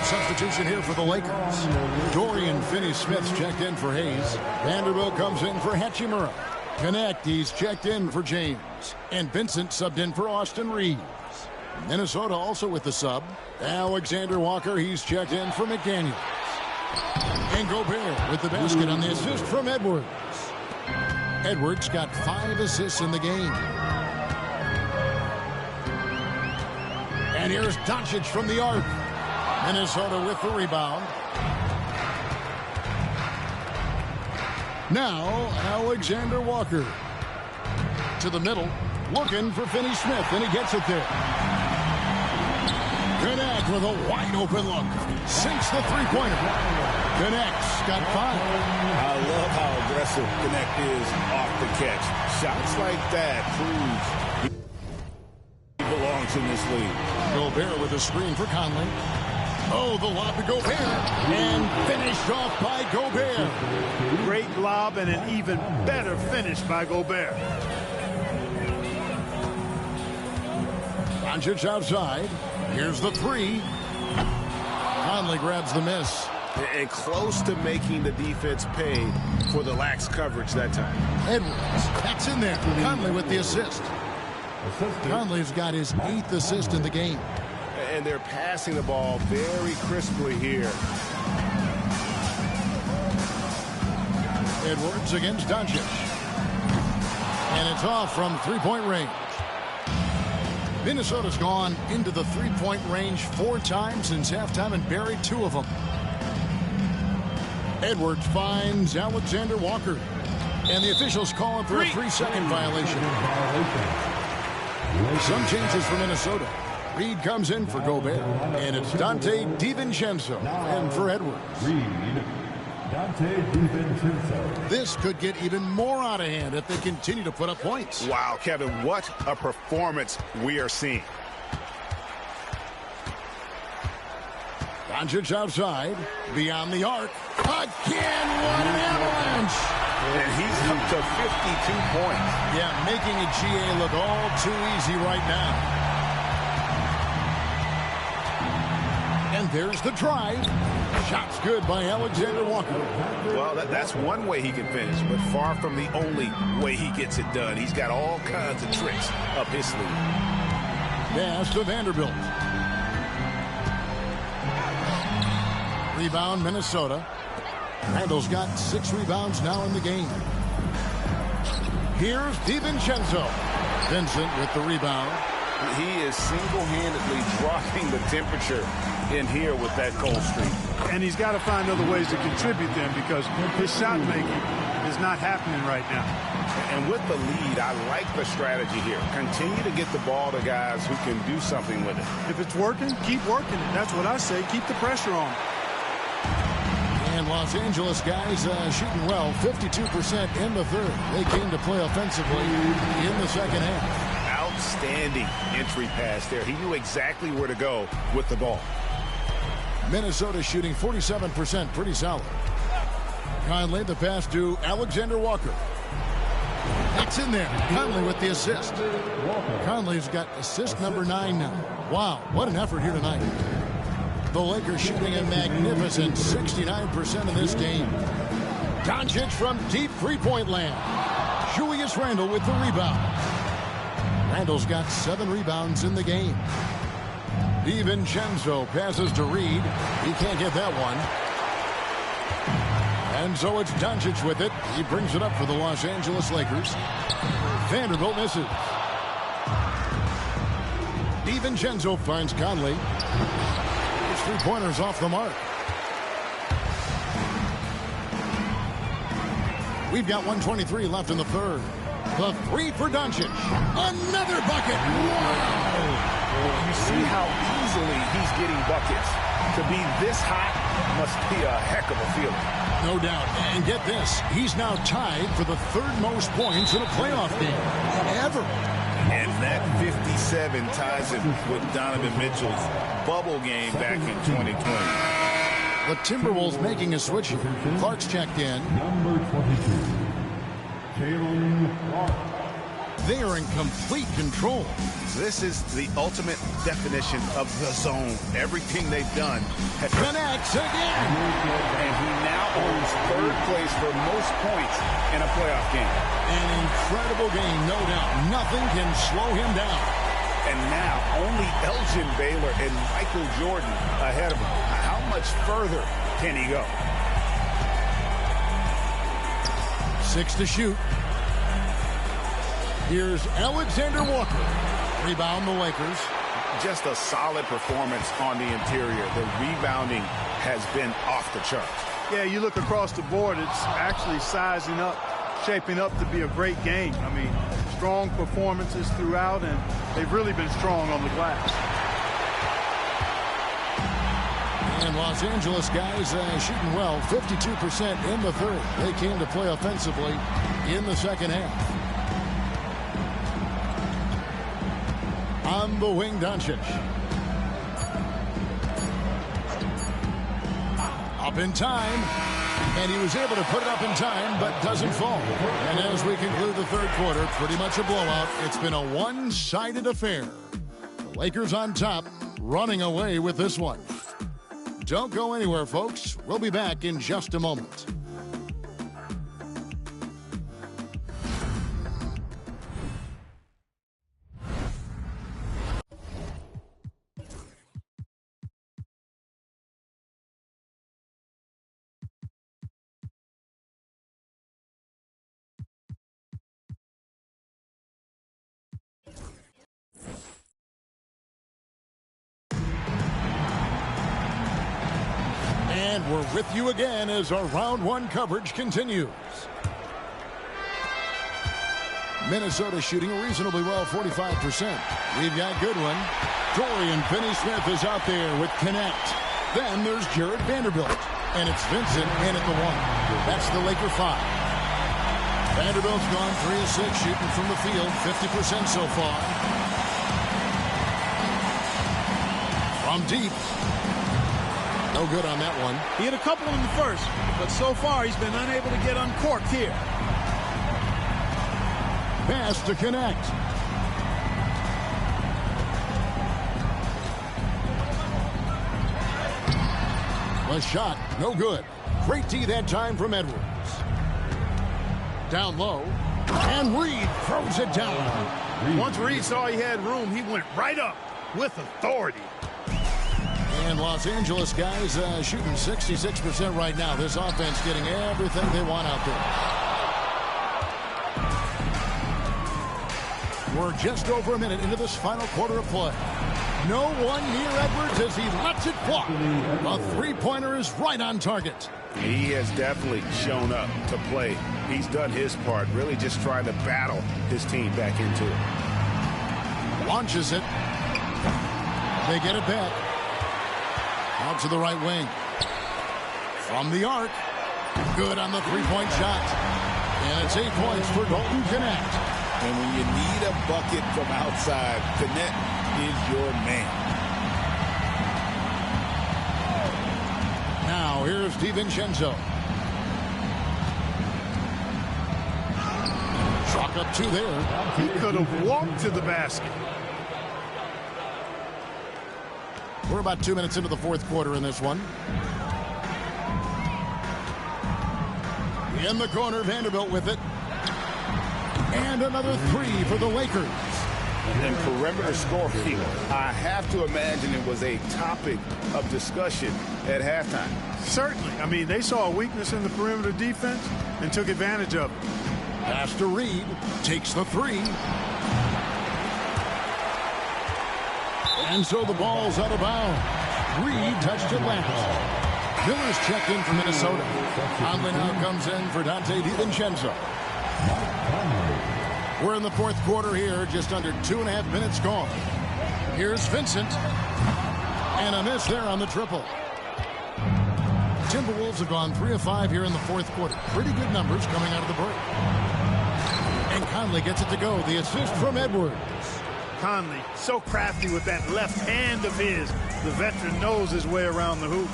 Substitution here for the Lakers. Dorian Finney-Smith's checked in for Hayes. Vanderbilt comes in for Hachimura. Connect, he's checked in for James. And Vincent subbed in for Austin Reeves. Minnesota also with the sub. Alexander Walker, he's checked in for McDaniels. And Gobert with the basket on the assist from Edwards. Edwards got 5 assists in the game. And here's Doncic from the arc. Minnesota with the rebound. Now, Alexander Walker. To the middle, looking for Finney-Smith, and he gets it there. Connect with a wide-open look. Sinks the three-pointer. Connect's got 5. I love how aggressive Connect is off the catch. Shots like that prove he belongs in this league. Gobert with a screen for Conley. Oh, the lob to Gobert, and finished off by Gobert. Great lob and an even better finish by Gobert. Doncic outside. Here's the 3. Conley grabs the miss. And close to making the defense pay for the lax coverage that time. Edwards, that's in there. Conley with the assist. Conley's got his 8th assist in the game. And they're passing the ball very crisply here. Edwards against Doncic. And it's off from three-point range. Minnesota's gone into the three-point range 4 times since halftime and buried 2 of them. Edwards finds Alexander Walker. And the officials calling for a 3-second violation. Some changes for Minnesota. Reed comes in for Gobert, and it's Dante DiVincenzo in for Edwards. Dante DiVincenzo. This could get even more out of hand if they continue to put up points. Wow, Kevin, what a performance we are seeing. Doncic outside, beyond the arc. Again, what an avalanche! And he's up to 52 points. Yeah, making a GA look all too easy right now. And there's the drive. Shot's good by Alexander Walker. Well, that's one way he can finish, but far from the only way he gets it done. He's got all kinds of tricks up his sleeve. Pass to Vanderbilt. Rebound, Minnesota. Randall's got 6 rebounds now in the game. Here's DiVincenzo. Vincent with the rebound. He is single-handedly dropping the temperature in here with that cold streak. And he's got to find other ways to contribute them because his shot making is not happening right now. And with the lead, I like the strategy here. Continue to get the ball to guys who can do something with it. If it's working, keep working it. That's what I say. Keep the pressure on. And And Los Angeles guys shooting well, 52% in the third. They came to play offensively in the second half. Outstanding entry pass there. He knew exactly where to go with the ball. Minnesota shooting 47%, pretty solid. Conley, the pass to Alexander Walker. It's in there. Conley with the assist. Conley's got assist number 9 now. Wow, what an effort here tonight. The Lakers shooting a magnificent 69% in this game. Doncic from deep three-point land. Julius Randle with the rebound. Randle's got 7 rebounds in the game. DiVincenzo passes to Reed. He can't get that one. And so it's Doncic with it. He brings it up for the Los Angeles Lakers. Vanderbilt misses. DiVincenzo finds Conley. His three-pointers off the mark. We've got 1:23 left in the third. The three for Doncic. Another bucket. Wow. You see how easily he's getting buckets. To be this hot must be a heck of a feeling. No doubt. And get this, he's now tied for the third most points in a playoff game ever. And that 57 ties him with Donovan Mitchell's bubble game back in 2020. The Timberwolves making a switch here. Clark's checked in. Number 22, Jalen Clark. They are in complete control. This is the ultimate definition of the zone. Everything they've done has connects again. And he now owns third place for most points in a playoff game. An incredible game, no doubt. Nothing can slow him down. And now only Elgin Baylor and Michael Jordan ahead of him. How much further can he go? 6 to shoot. Here's Alexander Walker. Rebound the Lakers. Just a solid performance on the interior. The rebounding has been off the charts. Yeah, you look across the board, it's actually sizing up, shaping up to be a great game. I mean, strong performances throughout, and they've really been strong on the glass. And Los Angeles guys shooting well, 52% in the third. They came to play offensively in the second half. On the wing, Doncic. Up in time. And he was able to put it up in time, but doesn't fall. And as we conclude the third quarter, pretty much a blowout. It's been a one-sided affair. The Lakers on top, running away with this one. Don't go anywhere, folks. We'll be back in just a moment. And we're with you again as our round one coverage continues. Minnesota shooting reasonably well, 45%. We've got Goodwin. Dorian Finney-Smith is out there with Connect. Then there's Jared Vanderbilt. And it's Vincent in at the one. That's the Laker 5. Vanderbilt's gone 3 of 6 shooting from the field, 50% so far. From deep. No good on that one. He had a couple in the first, but so far he's been unable to get uncorked here. Pass to Connect. The shot, no good. Great D that time from Edwards. Down low, and Reed throws it down. Once Reed saw he had room, he went right up with authority. And Los Angeles guys shooting 66% right now. This offense getting everything they want out there. We're just over a minute into this final quarter of play. No one near Edwards as he lets it fly. A three-pointer is right on target. He has definitely shown up to play. He's done his part, really just trying to battle his team back into it. Launches it. They get it back. Out to the right wing. From the arc. Good on the three-point shot. And it's 8 points for Dalton Connect. And when you need a bucket from outside, Connect is your man. Now here's DiVincenzo. Chalk up 2 there. He could have walked to the basket. We're about 2 minutes into the fourth quarter in this one. In the corner, Vanderbilt with it. And another 3 for the Lakers. And perimeter scoring, I have to imagine it was a topic of discussion at halftime. Certainly. I mean, they saw a weakness in the perimeter defense and took advantage of it. Pass to Reed. Takes the 3. And so the ball's out of bounds. Reed touched it last. Miller's checked in for Minnesota. Conley now comes in for Dante DiVincenzo. We're in the fourth quarter here, just under 2.5 minutes gone. Here's Vincent. And a miss there on the triple. Timberwolves have gone 3 of 5 here in the fourth quarter. Pretty good numbers coming out of the break. And Conley gets it to go. The assist from Edwards. Conley, so crafty with that left hand of his. The veteran knows his way around the hoop.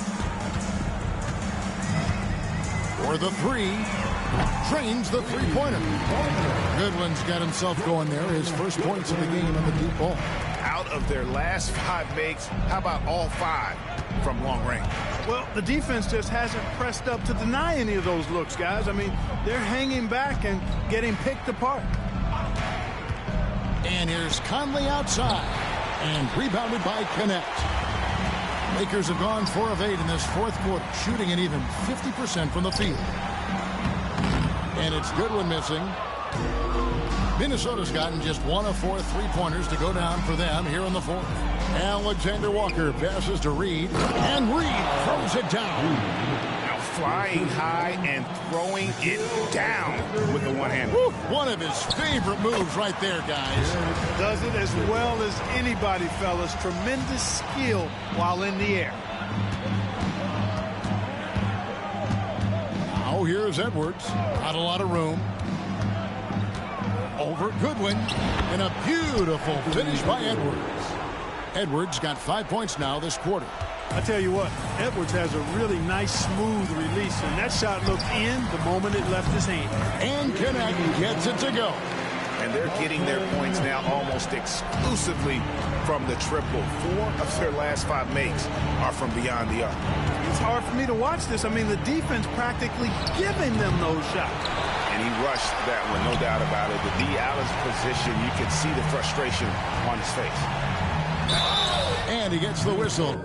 For the 3, trains the three-pointer. Goodwin's got himself going there. His first points of the game on the deep ball. Out of their last 5 makes, how about all 5 from long range? Well, the defense just hasn't pressed up to deny any of those looks, guys. I mean, they're hanging back and getting picked apart. And here's Conley outside. And rebounded by Connect. Lakers have gone 4 of 8 in this fourth quarter, shooting an even 50% from the field. And it's Goodwin missing. Minnesota's gotten just 1 of 4 three-pointers to go down for them here in the fourth. Alexander Walker passes to Reed, and Reed throws it down. Now flying high and throwing it down with the one hand. One of his favorite moves right there, guys. Does it as well as anybody, fellas. Tremendous skill while in the air. Now here's Edwards. Not a lot of room. Over Goodwin. And a beautiful finish by Edwards. Edwards got 5 points now this quarter. I tell you what, Edwards has a really nice, smooth release, and that shot looked in the moment it left his hand. And Connect gets it to go. And they're getting their points now almost exclusively from the triple. 4 of their last 5 makes are from beyond the arc. It's hard for me to watch this. I mean, the defense practically giving them those shots. And he rushed that one, no doubt about it. The D out of position, you could see the frustration on his face. And he gets the whistle.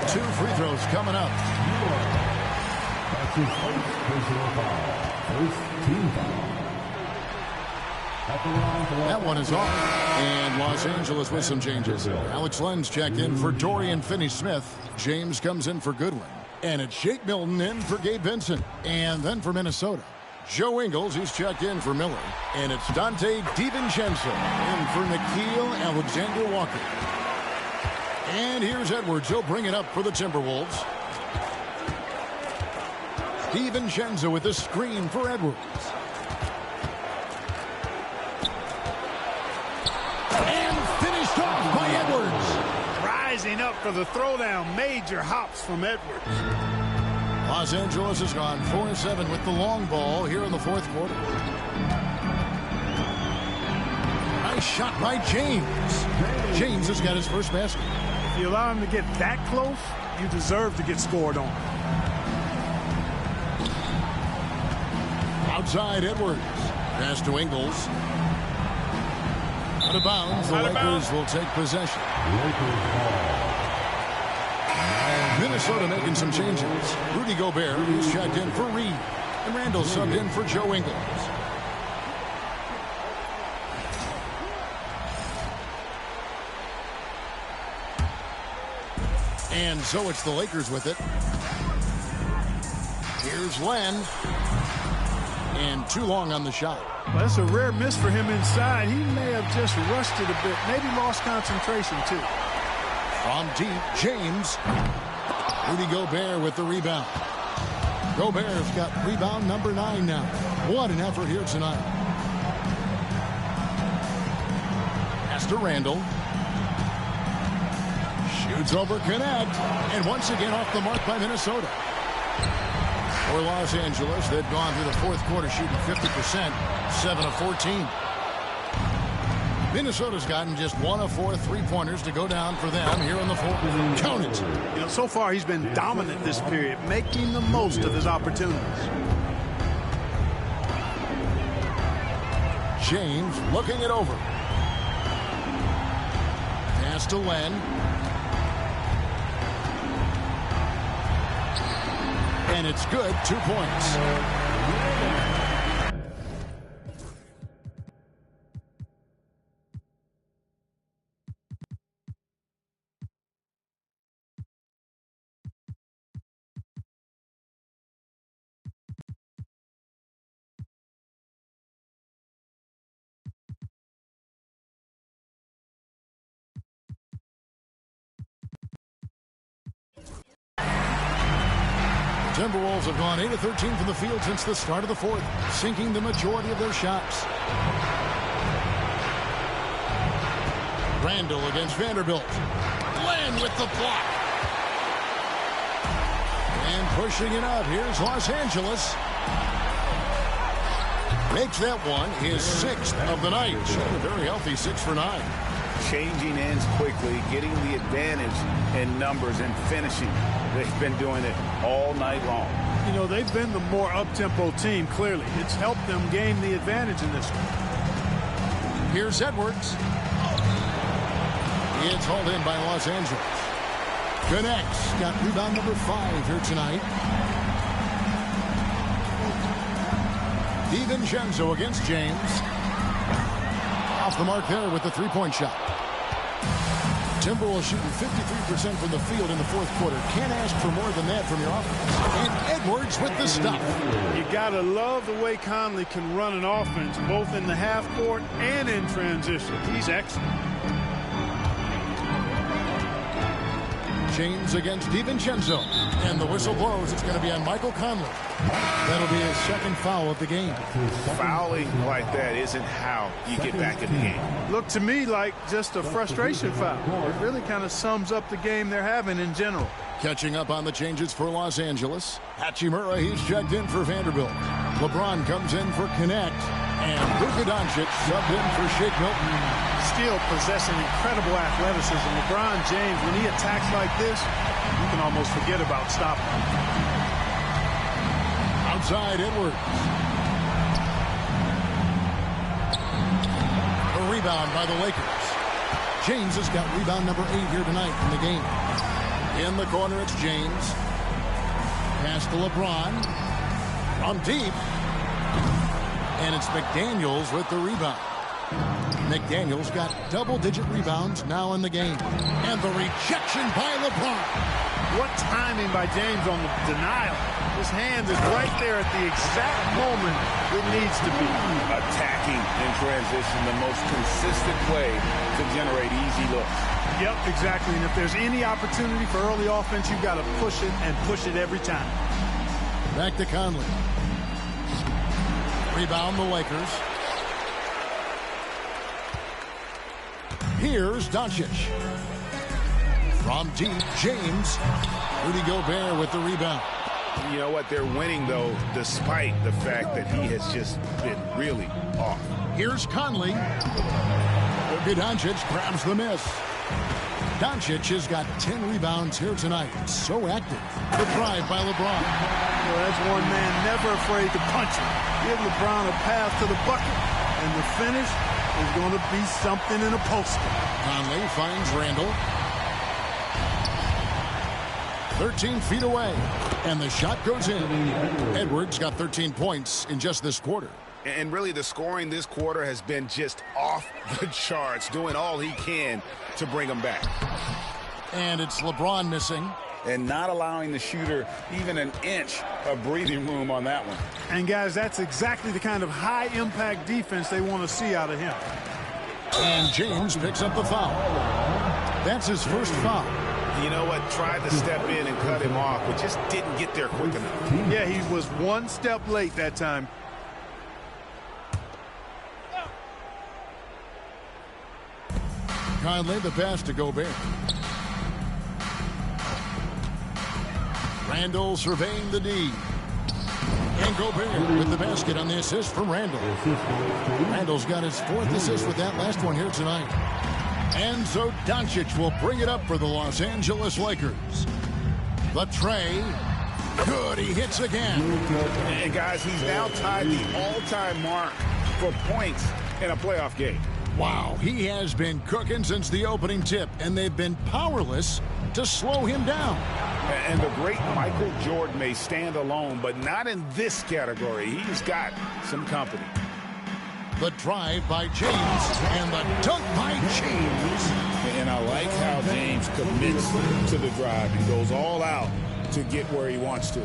Two free throws coming up. That's his first personal foul. First team foul. That one is off. And Los Angeles with some changes. Alex Lenz checked in for Dorian Finney-Smith. James comes in for Goodwin. And it's Shake Milton in for Gabe Vincent. And then for Minnesota, Joe Ingles, he's checked in for Miller. And it's Dante DiVincenzo in for Nickeil Alexander-Walker. And here's Edwards. He'll bring it up for the Timberwolves. DiVincenzo with the screen for Edwards. And finished off by Edwards. Rising up for the throwdown. Major hops from Edwards. Los Angeles has gone 4-7 with the long ball here in the fourth quarter. Nice shot by James. James has got his first basket. If you allow him to get that close, you deserve to get scored on. Outside Edwards. Pass to Ingles. Out of bounds. The Lakers will take possession. Minnesota making some changes. Rudy Gobert is checked in for Reed. And Randall subbed in for Joe Ingles. And so it's the Lakers with it. Here's Len. And too long on the shot. Well, that's a rare miss for him inside. He may have just rushed it a bit. Maybe lost concentration, too. From deep, James. Rudy Gobert with the rebound. Gobert's got rebound number 9 now. What an effort here tonight. Pass to Randall. Shoots over Connect. And once again off the mark by Minnesota. For Los Angeles, they've gone through the fourth quarter shooting 50%, 7 of 14. Minnesota's gotten just 1 of 4 3-pointers to go down for them here in the fourth. Count it. You know, so far he's been dominant this period, making the most of his opportunities. James looking it over. Pass to Len. And it's good. 2 points. Timberwolves have gone 8 of 13 from the field since the start of the fourth, sinking the majority of their shots. Randall against Vanderbilt. Len with the block. And pushing it up. Here's Los Angeles. Makes that one his 6th of the night. A very healthy 6 for 9. Changing ends quickly, getting the advantage in numbers and finishing. They've been doing it all night long. You know, they've been the more up-tempo team, clearly. It's helped them gain the advantage in this one. Here's Edwards. It's hauled in by Los Angeles. Connects. Got rebound number 5 here tonight. DiVincenzo against James. Off the mark there with the 3-point shot. Timberwolves shooting 53% from the field in the fourth quarter. Can't ask for more than that from your offense. And Edwards with the stop. You got to love the way Conley can run an offense, both in the half court and in transition. He's excellent. James against DiVincenzo. And the whistle blows. It's going to be on Michael Conley. That'll be his 2nd foul of the game. Fouling like that isn't how you get back in the game. Looked to me like just a frustration foul. It really kind of sums up the game they're having in general. Catching up on the changes for Los Angeles. Hachimura, he's checked in for Vanderbilt. LeBron comes in for Connect. And Luka Doncic subbed in for Shake Milton. Still possessing incredible athleticism. LeBron James, when he attacks like this, you can almost forget about stopping him. Outside Edwards. A rebound by the Lakers. James has got rebound number 8 here tonight in the game. In the corner, it's James. Pass to LeBron. From deep. And it's McDaniels with the rebound. McDaniels got double-digit rebounds now in the game. And the rejection by LeBron. What timing by James on the denial. His hand is right there at the exact moment it needs to be. Attacking in transition, the most consistent way to generate easy looks. Yep, exactly. And if there's any opportunity for early offense, you've got to push it and push it every time. Back to Conley. Rebound the Lakers. Here's Doncic. From deep, James. Rudy Gobert with the rebound. You know what? They're winning, though, despite the fact that he has just been really off. Here's Conley. Luka Doncic grabs the miss. Doncic has got 10 rebounds here tonight. So active. The drive by LeBron. Well, that's one man never afraid to punch it. Give LeBron a path to the bucket, and the finish is going to be something in a poster. Conley finds Randall. 13 feet away, and the shot goes in. Edwards got 13 points in just this quarter. And really, the scoring this quarter has been just off the charts, doing all he can to bring them back. And it's LeBron missing. And not allowing the shooter even an inch of breathing room on that one. And, guys, that's exactly the kind of high-impact defense they want to see out of him. And James picks up the foul. That's his first foul. You know what? Tried to step in and cut him off, but just didn't get there quick enough. Yeah, he was one step late that time. Conley, the pass to Gobert. Randall surveying the D. And Gobert with the basket on the assist from Randall. Randall's got his 4th assist with that last one here tonight. And so Doncic will bring it up for the Los Angeles Lakers. The tray. Good, he hits again. And guys, he's now tied the all-time mark for points in a playoff game. Wow, he has been cooking since the opening tip, and they've been powerless to slow him down. And the great Michael Jordan may stand alone, but not in this category. He's got some company. The drive by James and the dunk by James. And I like how James commits to the drive. He goes all out to get where he wants to.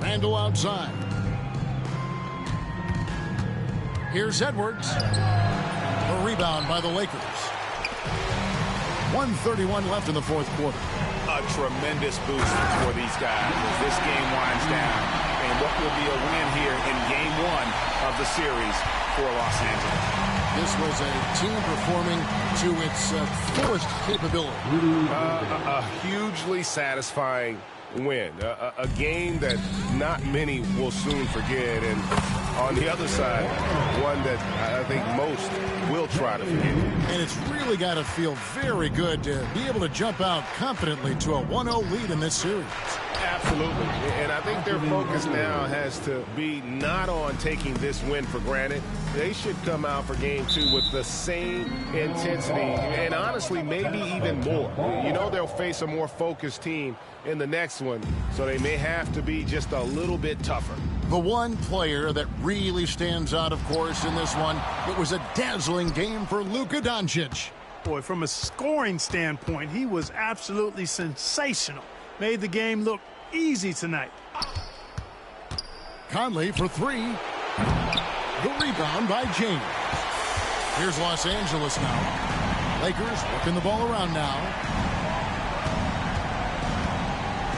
Randall outside. Here's Edwards. A rebound by the Lakers. 1:31 left in the 4th quarter. A tremendous boost for these guys as this game winds down. And what will be a win here in Game 1 of the series for Los Angeles. This was a team performing to its fullest capability. A hugely satisfying win. A game that not many will soon forget. And on the other side, one that I think most will try to forget. And it's really got to feel very good to be able to jump out confidently to a 1-0 lead in this series. Absolutely. And I think their focus now has to be not on taking this win for granted. They should come out for Game 2 with the same intensity and honestly maybe even more. You know they'll face a more focused team in the next one, so they may have to be just a little bit tougher. The one player that really stands out, of course, in this one, it was a dazzling game for Luka Doncic. Boy, from a scoring standpoint, he was absolutely sensational. Made the game look easy tonight. Conley for 3. The rebound by James. Here's Los Angeles now. Lakers working the ball around now.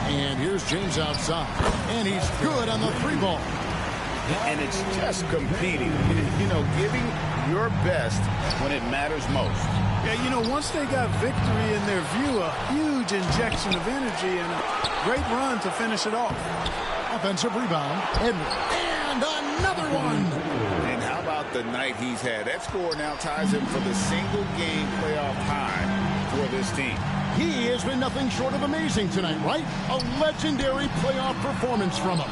And here's James outside. And he's good on the 3-ball. And it's just competing. You know, giving your best when it matters most. Yeah, you know, once they got victory in their view, a huge injection of energy and a great run to finish it off. Offensive rebound. Edwards. And another one. And how about the night he's had? That score now ties him for the single-game playoff high for this team. He has been nothing short of amazing tonight, right? A legendary playoff performance from him.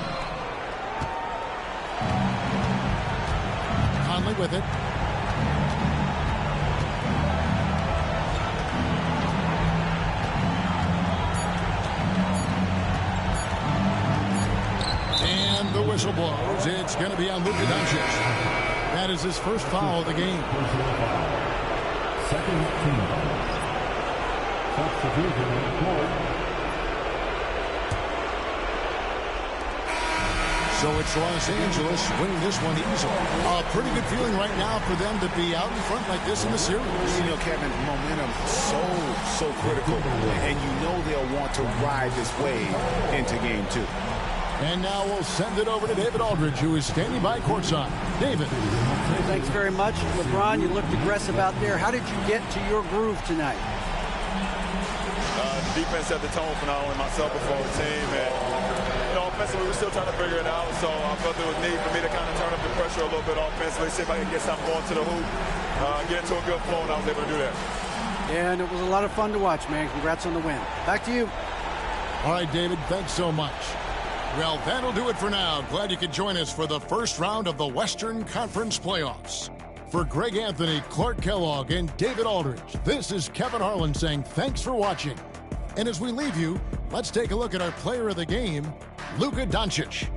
Conley with it. And the whistle blows. It's going to be on Luka Doncic. That is his first foul of the game. Second team. Substitution on the floor. So it's Los Angeles winning this one easily. A pretty good feeling right now for them to be out in front like this in the series. You know, Kevin, momentum so critical. And you know they'll want to ride this wave into Game 2. And now we'll send it over to David Aldridge, who is standing by courtside. David. Thanks very much. LeBron, you looked aggressive out there. How did you get to your groove tonight? The defense set the tone for not only myself but for the team. And, you know, offensively, we're still trying to figure it out. So I felt there was need for me to kind of turn up the pressure a little bit offensively, see if I can get something going to the hoop, get into a good flow, and I was able to do that. Yeah, and it was a lot of fun to watch, man. Congrats on the win. Back to you. All right, David, thanks so much. Well, that'll do it for now. Glad you could join us for the first round of the Western Conference Playoffs. For Greg Anthony, Clark Kellogg, and David Aldridge, this is Kevin Harlan saying thanks for watching. And as we leave you, let's take a look at our player of the game, Luka Doncic.